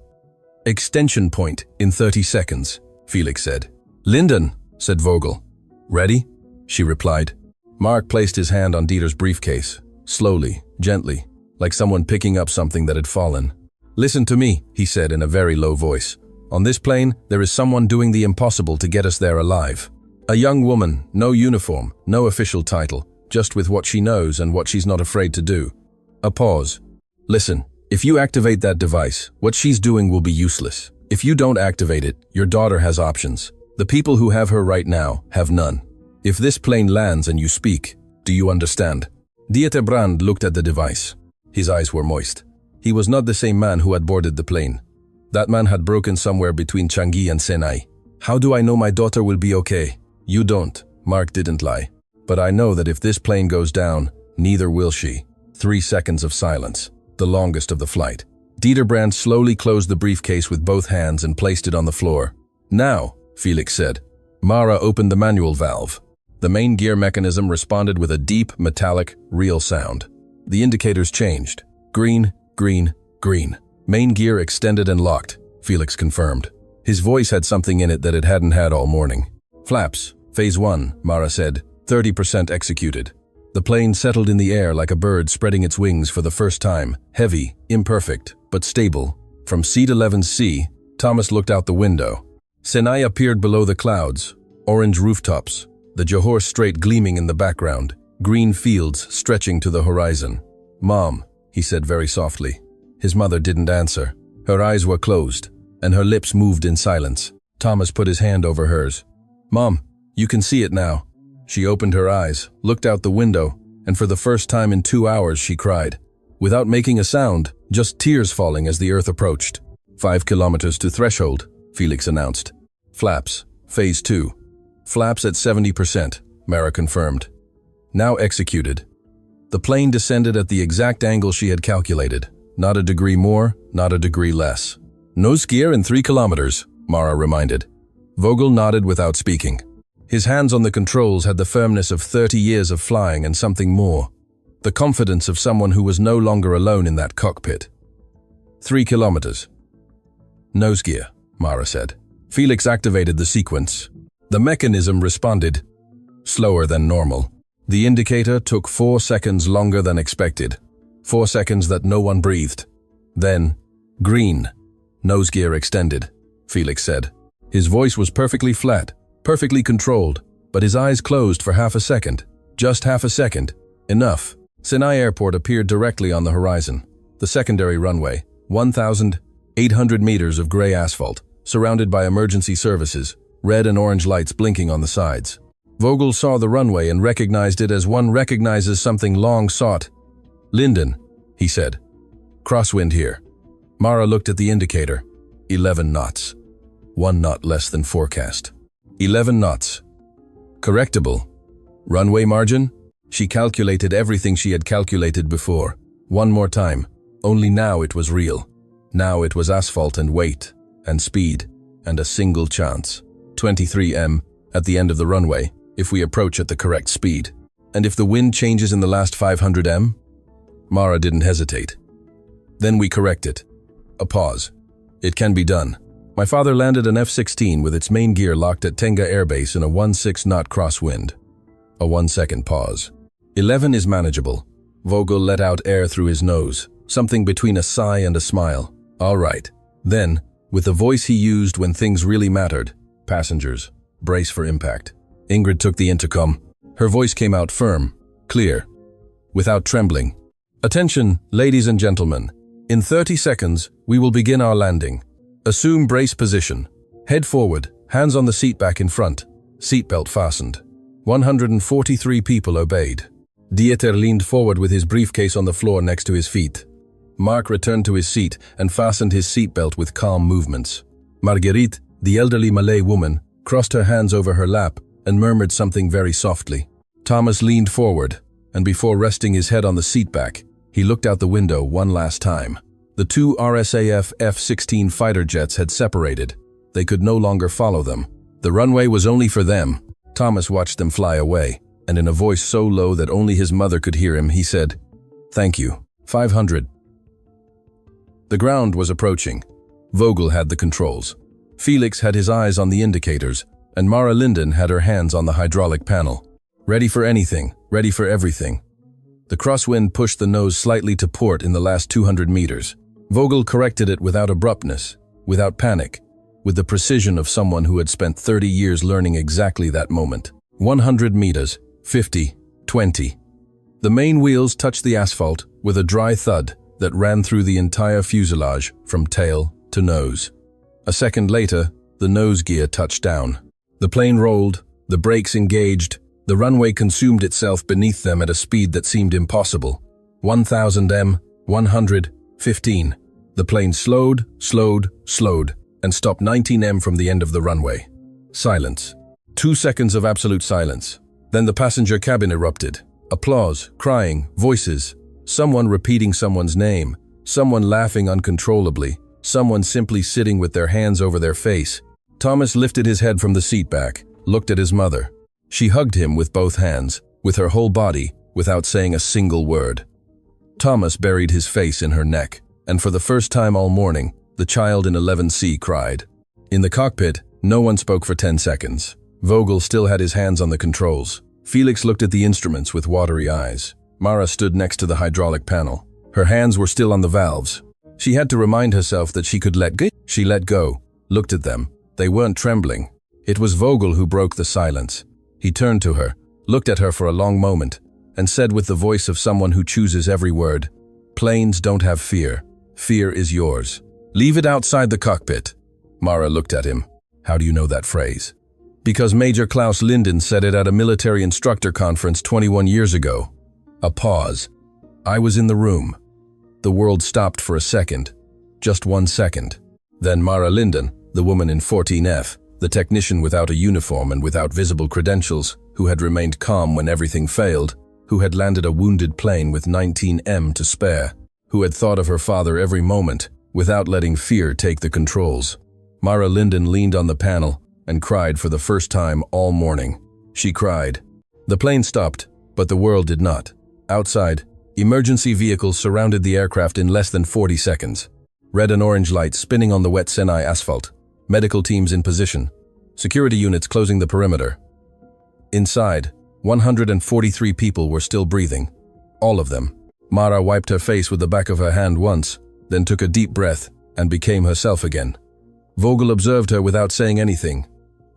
Extension point in 30 seconds, Felix said. Linden, said Vogel. Ready? She replied. Mark placed his hand on Dieter's briefcase, slowly, gently, like someone picking up something that had fallen. Listen to me, he said in a very low voice. On this plane, there is someone doing the impossible to get us there alive. A young woman, no uniform, no official title, just with what she knows and what she's not afraid to do. A pause. Listen, if you activate that device, what she's doing will be useless. If you don't activate it, your daughter has options. The people who have her right now have none. If this plane lands and you speak, do you understand? Dieter Brand looked at the device. His eyes were moist. He was not the same man who had boarded the plane. That man had broken somewhere between Changi and Senai. How do I know my daughter will be okay? You don't. Mark didn't lie. But I know that if this plane goes down, neither will she. 3 seconds of silence, the longest of the flight. Dieter Brand slowly closed the briefcase with both hands and placed it on the floor. Now, Felix said. Mara opened the manual valve. The main gear mechanism responded with a deep, metallic, real sound. The indicators changed. Green, green, green. Main gear extended and locked, Felix confirmed. His voice had something in it that it hadn't had all morning. Flaps, phase 1, Mara said, 30% executed. The plane settled in the air like a bird spreading its wings for the first time, heavy, imperfect, but stable. From seat 11C, Thomas looked out the window. Senai appeared below the clouds, orange rooftops, the Johor Strait gleaming in the background, green fields stretching to the horizon. Mom, he said very softly. His mother didn't answer. Her eyes were closed, and her lips moved in silence. Thomas put his hand over hers. Mom, you can see it now. She opened her eyes, looked out the window, and for the first time in 2 hours she cried. Without making a sound, just tears falling as the earth approached. 5 kilometers to threshold, Felix announced. Flaps, phase 2. Flaps at 70%, Mara confirmed. Now executed. The plane descended at the exact angle she had calculated. Not a degree more, not a degree less. Nose gear in 3 kilometers, Mara reminded. Vogel nodded without speaking. His hands on the controls had the firmness of 30 years of flying and something more. The confidence of someone who was no longer alone in that cockpit. 3 kilometers. Nose gear, Mara said. Felix activated the sequence. The mechanism responded. Slower than normal. The indicator took 4 seconds longer than expected. 4 seconds that no one breathed. Then, green. Nose gear extended, Felix said. His voice was perfectly flat, perfectly controlled, but his eyes closed for half a second. Just half a second. Enough. Senai Airport appeared directly on the horizon. The secondary runway, 1,800 meters of gray asphalt, surrounded by emergency services, red and orange lights blinking on the sides. Vogel saw the runway and recognized it as one recognizes something long sought. Linden, he said. Crosswind here. Mara looked at the indicator. 11 knots. 1 knot less than forecast. 11 knots. Correctable. Runway margin? She calculated everything she had calculated before. One more time. Only now it was real. Now it was asphalt and weight, and speed, and a single chance. 23 m at the end of the runway, if we approach at the correct speed. And if the wind changes in the last 500 m? Mara didn't hesitate. Then we correct it. A pause. It can be done. My father landed an F-16 with its main gear locked at Tenga Air Base in a 16-knot crosswind. A 1-second pause. 11 is manageable. Vogel let out air through his nose, something between a sigh and a smile. All right. Then, with the voice he used when things really mattered, passengers, brace for impact. Ingrid took the intercom. Her voice came out firm, clear, without trembling. Attention, ladies and gentlemen. In 30 seconds, we will begin our landing. Assume brace position. Head forward, hands on the seat back in front. Seatbelt fastened. 143 people obeyed. Dieter leaned forward with his briefcase on the floor next to his feet. Mark returned to his seat and fastened his seatbelt with calm movements. Marguerite, the elderly Malay woman, crossed her hands over her lap and murmured something very softly. Thomas leaned forward, and before resting his head on the seat back, he looked out the window one last time. The two RSAF F-16 fighter jets had separated. They could no longer follow them. The runway was only for them. Thomas watched them fly away, and in a voice so low that only his mother could hear him, he said, "Thank you. 500. The ground was approaching. Vogel had the controls. Felix had his eyes on the indicators, and Mara Linden had her hands on the hydraulic panel. Ready for anything, ready for everything. The crosswind pushed the nose slightly to port in the last 200 meters. Vogel corrected it without abruptness, without panic, with the precision of someone who had spent 30 years learning exactly that moment. 100 meters, 50, 20. The main wheels touched the asphalt with a dry thud that ran through the entire fuselage from tail to nose. A second later, the nose gear touched down. The plane rolled, the brakes engaged, the runway consumed itself beneath them at a speed that seemed impossible. 1000 m, 115. The plane slowed, and stopped 19 m from the end of the runway. Silence. 2 seconds of absolute silence. Then the passenger cabin erupted. Applause, crying, voices. Someone repeating someone's name. Someone laughing uncontrollably. Someone simply sitting with their hands over their face. Thomas lifted his head from the seat back, looked at his mother. She hugged him with both hands, with her whole body, without saying a single word. Thomas buried his face in her neck, and for the first time all morning, the child in 11C cried. In the cockpit, no one spoke for 10 seconds. Vogel still had his hands on the controls. Felix looked at the instruments with watery eyes. Mara stood next to the hydraulic panel. Her hands were still on the valves. She had to remind herself that she could let go. She let go, looked at them. They weren't trembling. It was Vogel who broke the silence. He turned to her, looked at her for a long moment, and said with the voice of someone who chooses every word, "Planes don't have fear. Fear is yours. Leave it outside the cockpit." Mara looked at him. "How do you know that phrase?" "Because Major Klaus Linden said it at a military instructor conference 21 years ago." A pause. I was in the room. The world stopped for a second. Just 1 second. Then Mara Linden, the woman in 14F, the technician without a uniform and without visible credentials, who had remained calm when everything failed, who had landed a wounded plane with 19 m to spare, who had thought of her father every moment, without letting fear take the controls. Mara Linden leaned on the panel and cried for the first time all morning. She cried. The plane stopped, but the world did not. Outside, emergency vehicles surrounded the aircraft in less than 40 seconds. Red and orange lights spinning on the wet Senai asphalt. Medical teams in position. Security units closing the perimeter. Inside, 143 people were still breathing. All of them. Mara wiped her face with the back of her hand once, then took a deep breath and became herself again. Vogel observed her without saying anything.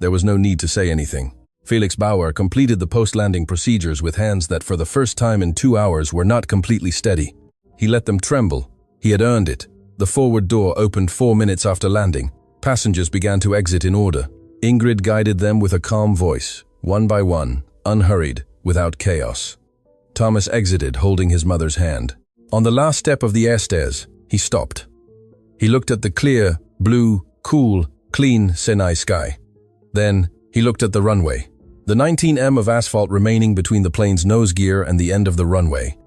There was no need to say anything. Felix Bauer completed the post-landing procedures with hands that for the first time in 2 hours were not completely steady. He let them tremble. He had earned it. The forward door opened 4 minutes after landing. Passengers began to exit in order. Ingrid guided them with a calm voice, one by one, unhurried, without chaos. Thomas exited holding his mother's hand. On the last step of the air stairs, he stopped. He looked at the clear, blue, cool, clean Senai sky. Then, he looked at the runway. The 19 m of asphalt remaining between the plane's nose gear and the end of the runway.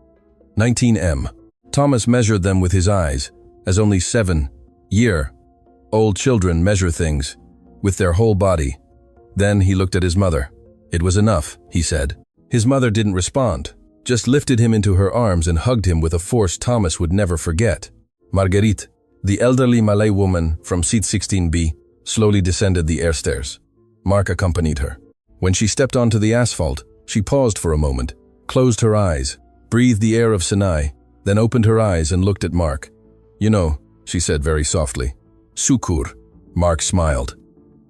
19 m. Thomas measured them with his eyes, as only 7-year-old children measure things, with their whole body. Then he looked at his mother. "It was enough," he said. His mother didn't respond, just lifted him into her arms and hugged him with a force Thomas would never forget. Marguerite, the elderly Malay woman from seat 16B, slowly descended the air stairs. Mark accompanied her. When she stepped onto the asphalt, she paused for a moment, closed her eyes, breathed the air of Sinai, then opened her eyes and looked at Mark. "You know," she said very softly. "Sukur." Mark smiled.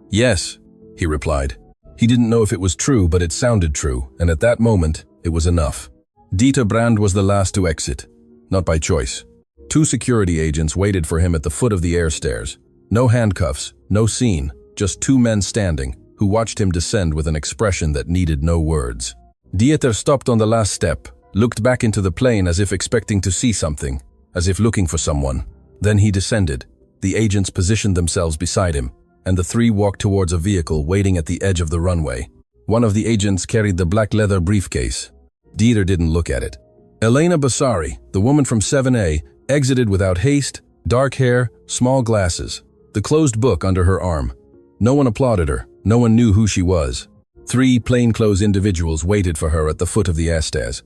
"Yes," he replied. He didn't know if it was true, but it sounded true, and at that moment, it was enough. Dieter Brand was the last to exit, not by choice. 2 security agents waited for him at the foot of the air stairs. No handcuffs, no scene, just 2 men standing, who watched him descend with an expression that needed no words. Dieter stopped on the last step, looked back into the plane as if expecting to see something, as if looking for someone. Then he descended. The agents positioned themselves beside him, and the 3 walked towards a vehicle waiting at the edge of the runway. One of the agents carried the black leather briefcase. Dieter didn't look at it. Elena Basari, the woman from 7A, exited without haste, dark hair, small glasses, the closed book under her arm. No one applauded her. No one knew who she was. 3 plainclothes individuals waited for her at the foot of the stairs.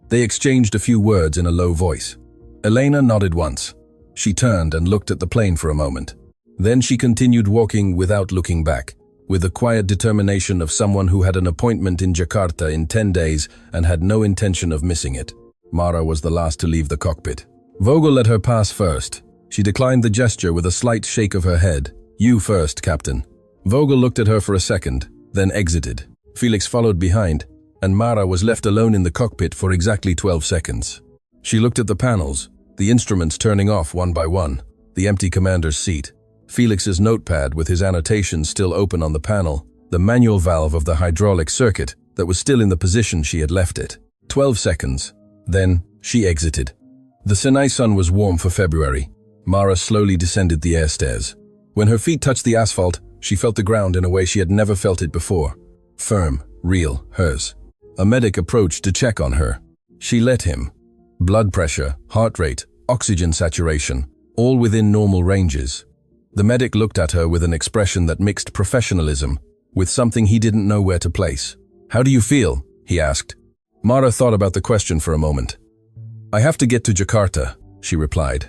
They exchanged a few words in a low voice. Elena nodded once. She turned and looked at the plane for a moment. Then she continued walking without looking back, with the quiet determination of someone who had an appointment in Jakarta in 10 days and had no intention of missing it. Mara was the last to leave the cockpit. Vogel let her pass first. She declined the gesture with a slight shake of her head. "You first, Captain." Vogel looked at her for a second, then exited. Felix followed behind, and Mara was left alone in the cockpit for exactly 12 seconds. She looked at the panels, the instruments turning off one by one, the empty commander's seat, Felix's notepad with his annotations still open on the panel, the manual valve of the hydraulic circuit that was still in the position she had left it. 12 seconds. Then, she exited. The Sinai sun was warm for February. Mara slowly descended the air stairs. When her feet touched the asphalt, she felt the ground in a way she had never felt it before. Firm, real, hers. A medic approached to check on her. She let him. Blood pressure, heart rate, oxygen saturation, all within normal ranges. The medic looked at her with an expression that mixed professionalism with something he didn't know where to place. "How do you feel?" he asked. Mara thought about the question for a moment. "I have to get to Jakarta," she replied.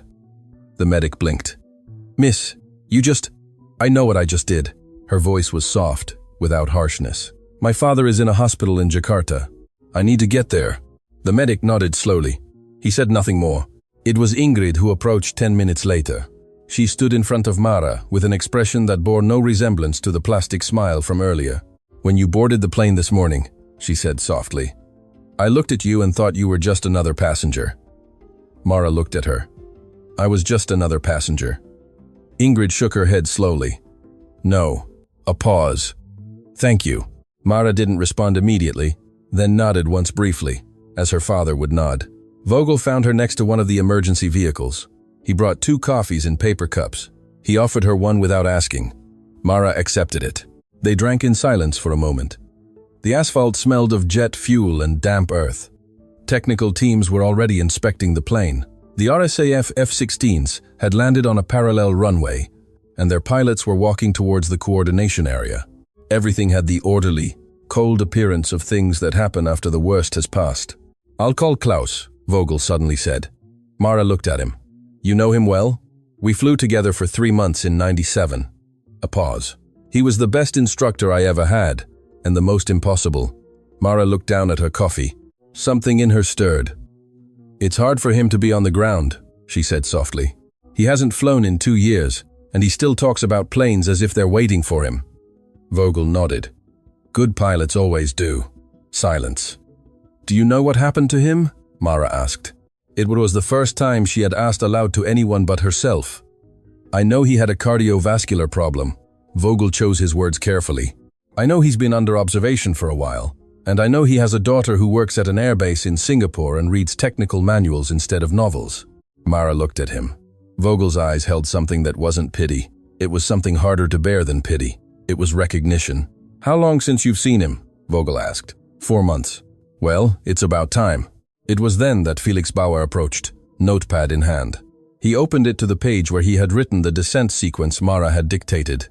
The medic blinked. "Miss, I know what I just did." Her voice was soft, without harshness. "My father is in a hospital in Jakarta. I need to get there." The medic nodded slowly. He said nothing more. It was Ingrid who approached 10 minutes later. She stood in front of Mara with an expression that bore no resemblance to the plastic smile from earlier. "When you boarded the plane this morning," she said softly, "I looked at you and thought you were just another passenger." Mara looked at her. "I was just another passenger." Ingrid shook her head slowly. "No." A pause. "Thank you." Mara didn't respond immediately, then nodded once briefly, as her father would nod. Vogel found her next to one of the emergency vehicles. He brought 2 coffees in paper cups. He offered her one without asking. Mara accepted it. They drank in silence for a moment. The asphalt smelled of jet fuel and damp earth. Technical teams were already inspecting the plane. The RSAF F-16s had landed on a parallel runway, and their pilots were walking towards the coordination area. Everything had the orderly, cold appearance of things that happen after the worst has passed. "I'll call Klaus," Vogel suddenly said. Mara looked at him. "You know him well?" "We flew together for 3 months in '97. A pause. "He was the best instructor I ever had, and the most impossible." Mara looked down at her coffee. Something in her stirred. "It's hard for him to be on the ground," she said softly. "He hasn't flown in 2 years, and he still talks about planes as if they're waiting for him." Vogel nodded. "Good pilots always do." Silence. "Do you know what happened to him?" Mara asked. It was the first time she had asked aloud to anyone but herself. "I know he had a cardiovascular problem." Vogel chose his words carefully. "I know he's been under observation for a while, and I know he has a daughter who works at an airbase in Singapore and reads technical manuals instead of novels." Mara looked at him. Vogel's eyes held something that wasn't pity. It was something harder to bear than pity. It was recognition. "How long since you've seen him?" Vogel asked. 4 months. "Well, it's about time." It was then that Felix Bauer approached, notepad in hand. He opened it to the page where he had written the descent sequence Mara had dictated.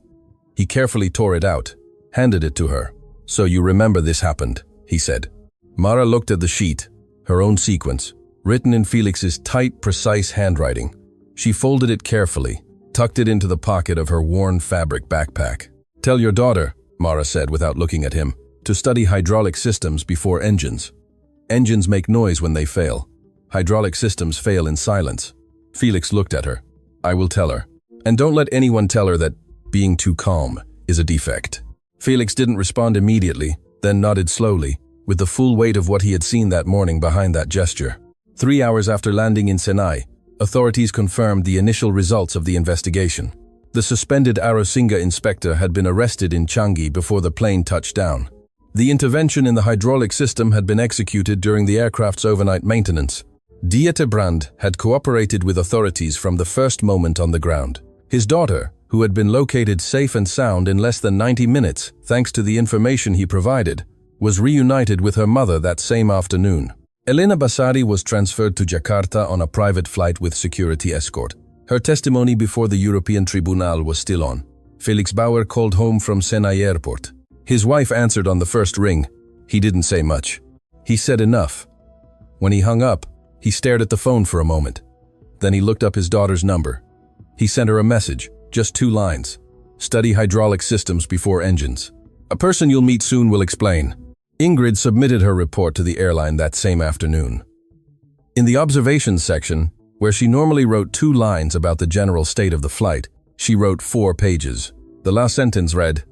He carefully tore it out, handed it to her. "So you remember this happened," he said. Mara looked at the sheet, her own sequence, written in Felix's tight, precise handwriting. She folded it carefully, tucked it into the pocket of her worn fabric backpack. "Tell your daughter," Mara said without looking at him, "to study hydraulic systems before engines. Engines make noise when they fail. Hydraulic systems fail in silence." Felix looked at her. "I will tell her. And don't let anyone tell her that being too calm is a defect." Felix didn't respond immediately, then nodded slowly, with the full weight of what he had seen that morning behind that gesture. 3 hours after landing in Senai, authorities confirmed the initial results of the investigation. The suspended Arasinga inspector had been arrested in Changi before the plane touched down. The intervention in the hydraulic system had been executed during the aircraft's overnight maintenance. Dieterbrand had cooperated with authorities from the first moment on the ground. His daughter, who had been located safe and sound in less than 90 minutes thanks to the information he provided, was reunited with her mother that same afternoon. Elena Basari was transferred to Jakarta on a private flight with security escort. Her testimony before the European Tribunal was still on. Felix Bauer called home from Senai Airport. His wife answered on the first ring. He didn't say much. He said enough. When he hung up, he stared at the phone for a moment. Then he looked up his daughter's number. He sent her a message, just 2 lines. "Study hydraulic systems before engines. A person you'll meet soon will explain." Ingrid submitted her report to the airline that same afternoon. In the observations section, where she normally wrote 2 lines about the general state of the flight, she wrote 4 pages. The last sentence read,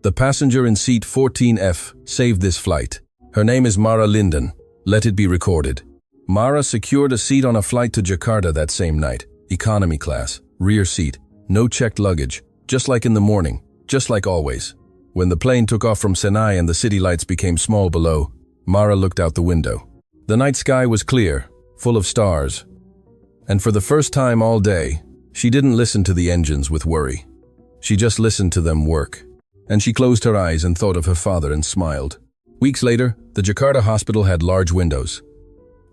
"The passenger in seat 14F saved this flight. Her name is Mara Linden. Let it be recorded." Mara secured a seat on a flight to Jakarta that same night. Economy class, rear seat, no checked luggage, just like in the morning, just like always. When the plane took off from Senai and the city lights became small below, Mara looked out the window. The night sky was clear, full of stars. And for the first time all day, she didn't listen to the engines with worry. She just listened to them work. And she closed her eyes and thought of her father and smiled. Weeks later, the Jakarta hospital had large windows.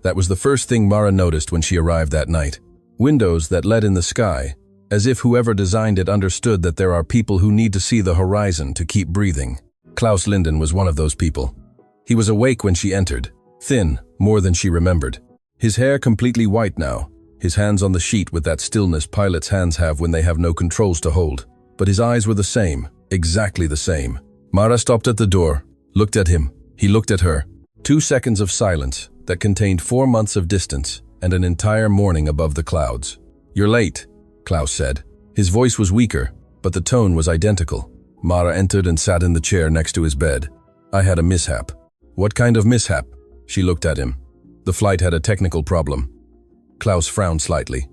That was the first thing Mara noticed when she arrived that night. Windows that let in the sky, as if whoever designed it understood that there are people who need to see the horizon to keep breathing. Klaus Linden was one of those people. He was awake when she entered, thin, more than she remembered. His hair completely white now, his hands on the sheet with that stillness pilots' hands have when they have no controls to hold. But his eyes were the same, exactly the same. Mara stopped at the door, looked at him, he looked at her. 2 seconds of silence that contained 4 months of distance and an entire morning above the clouds. "You're late," Klaus said. His voice was weaker, but the tone was identical. Mara entered and sat in the chair next to his bed. "I had a mishap." "What kind of mishap?" She looked at him. "The flight had a technical problem." Klaus frowned slightly.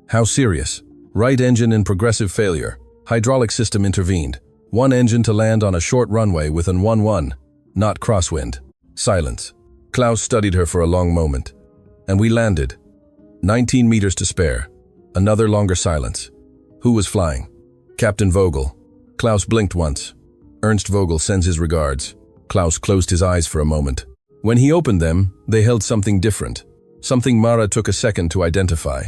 "How serious?" "Right engine in progressive failure. Hydraulic system intervened. 1 engine to land on a short runway with an 1-1, not crosswind." Silence. Klaus studied her for a long moment. "And we landed. 19 meters to spare." Another longer silence. "Who was flying?" "Captain Vogel." Klaus blinked once. "Ernst Vogel sends his regards." Klaus closed his eyes for a moment. When he opened them, they held something different. Something Mara took a second to identify.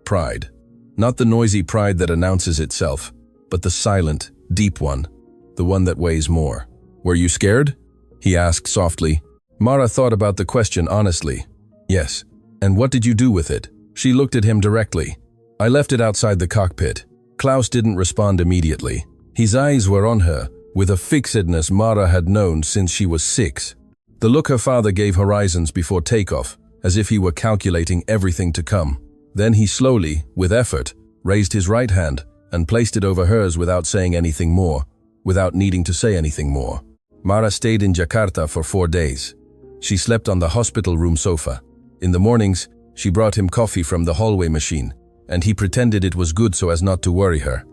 Pride. Not the noisy pride that announces itself, but the silent, deep one. The one that weighs more. "Were you scared?" he asked softly. Mara thought about the question honestly. "Yes." "And what did you do with it?" She looked at him directly. "I left it outside the cockpit." Klaus didn't respond immediately. His eyes were on her, with a fixedness Mara had known since she was 6. The look her father gave horizons before takeoff, as if he were calculating everything to come. Then he slowly, with effort, raised his right hand and placed it over hers without saying anything more, without needing to say anything more. Mara stayed in Jakarta for 4 days. She slept on the hospital room sofa. In the mornings, she brought him coffee from the hallway machine, and he pretended it was good so as not to worry her.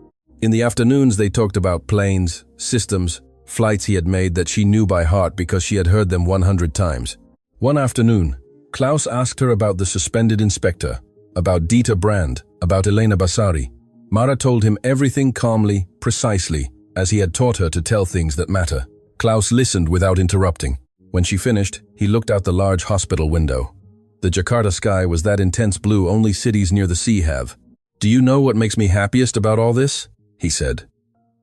In the afternoons, they talked about planes, systems, flights he had made that she knew by heart because she had heard them 100 times. One afternoon, Klaus asked her about the suspended inspector, about Dieter Brand, about Elena Basari. Mara told him everything calmly, precisely, as he had taught her to tell things that matter. Klaus listened without interrupting. When she finished, he looked out the large hospital window. The Jakarta sky was that intense blue only cities near the sea have. "Do you know what makes me happiest about all this?" he said.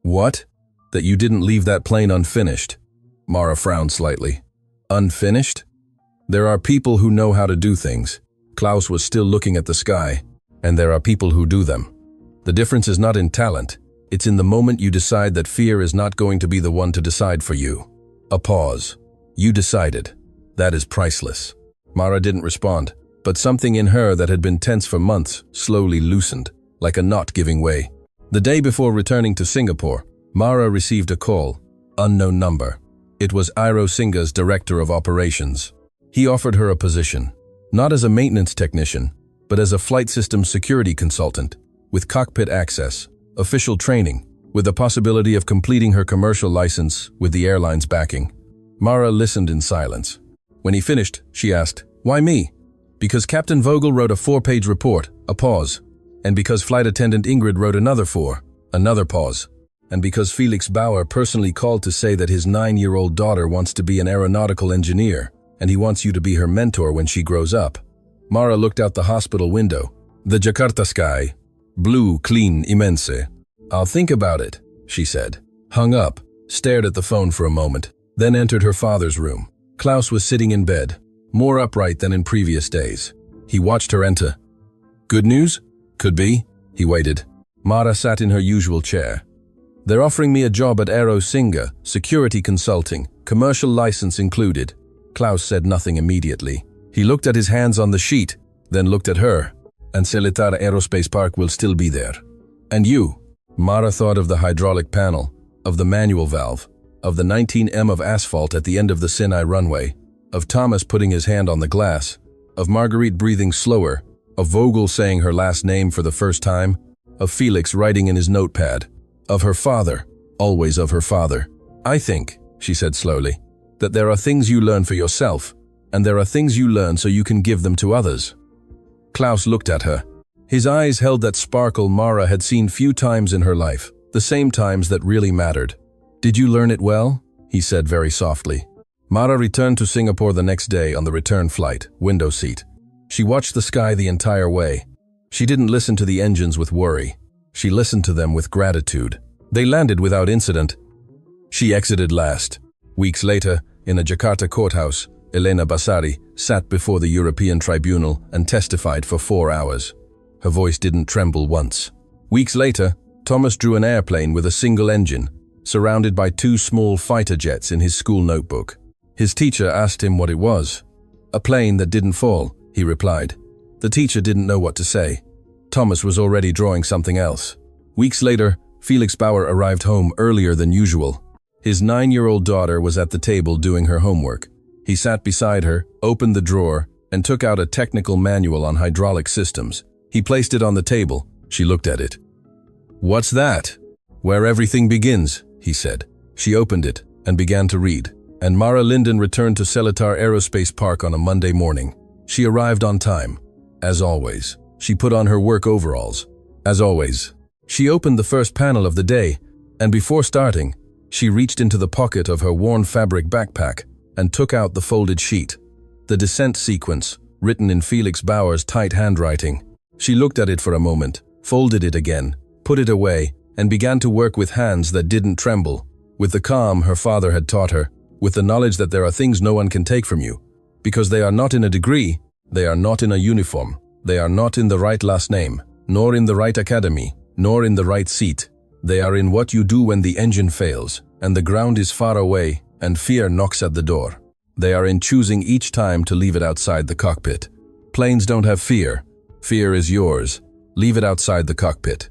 "What?" "That you didn't leave that plane unfinished." Mara frowned slightly. "Unfinished?" There are people who know how to do things. Klaus was still looking at the sky. And there are people who do them. The difference is not in talent. It's in the moment you decide that fear is not going to be the one to decide for you. A pause. You decided. That is priceless. Mara didn't respond, but something in her that had been tense for months slowly loosened, like a knot giving way. The day before returning to Singapore, Mara received a call. Unknown number. It was Iro Singa's director of operations. He offered her a position, not as a maintenance technician, but as a flight systems security consultant, with cockpit access, official training, with the possibility of completing her commercial license with the airline's backing. Mara listened in silence. When he finished, she asked, "Why me?" "Because Captain Vogel wrote a 4-page report," a pause. "And because Flight Attendant Ingrid wrote another 4, another pause. And because Felix Bauer personally called to say that his 9-year-old daughter wants to be an aeronautical engineer, and he wants you to be her mentor when she grows up." Mara looked out the hospital window. The Jakarta sky. Blue, clean, immense. "I'll think about it," she said. Hung up, stared at the phone for a moment, then entered her father's room. Klaus was sitting in bed, more upright than in previous days. He watched her enter. "Good news?" "Could be." He waited. Mara sat in her usual chair. "They're offering me a job at Aero Singa, security consulting, commercial license included." Klaus said nothing immediately. He looked at his hands on the sheet, then looked at her. "And Seletar Aerospace Park will still be there. And you?" Mara thought of the hydraulic panel, of the manual valve, of the 19 of asphalt at the end of the Sinai runway, of Thomas putting his hand on the glass, of Marguerite breathing slower, of Vogel saying her last name for the first time, of Felix writing in his notepad, of her father, always of her father. "I think," she said slowly, "that there are things you learn for yourself, and there are things you learn so you can give them to others." Klaus looked at her. His eyes held that sparkle Mara had seen few times in her life, the same times that really mattered. "Did you learn it well?" he said very softly. Mara returned to Singapore the next day on the return flight, window seat. She watched the sky the entire way. She didn't listen to the engines with worry. She listened to them with gratitude. They landed without incident. She exited last. Weeks later, in a Jakarta courthouse, Elena Basari sat before the European Tribunal and testified for 4 hours. Her voice didn't tremble once. Weeks later, Thomas drew an airplane with a single engine, surrounded by 2 small fighter jets in his school notebook. His teacher asked him what it was. "A plane that didn't fall," he replied. The teacher didn't know what to say. Thomas was already drawing something else. Weeks later, Felix Bauer arrived home earlier than usual. His 9-year-old daughter was at the table doing her homework. He sat beside her, opened the drawer, and took out a technical manual on hydraulic systems. He placed it on the table. She looked at it. "What's that?" "Where everything begins," he said. She opened it and began to read. And Mara Linden returned to Seletar Aerospace Park on a Monday morning. She arrived on time. As always. She put on her work overalls. As always. She opened the first panel of the day, and before starting, she reached into the pocket of her worn fabric backpack and took out the folded sheet. The descent sequence, written in Felix Bauer's tight handwriting. She looked at it for a moment, folded it again, put it away, and began to work with hands that didn't tremble, with the calm her father had taught her, with the knowledge that there are things no one can take from you, because they are not in a degree, they are not in a uniform, they are not in the right last name, nor in the right academy, nor in the right seat. They are in what you do when the engine fails, and the ground is far away, and fear knocks at the door. They are in choosing each time to leave it outside the cockpit. Planes don't have fear. Fear is yours. Leave it outside the cockpit.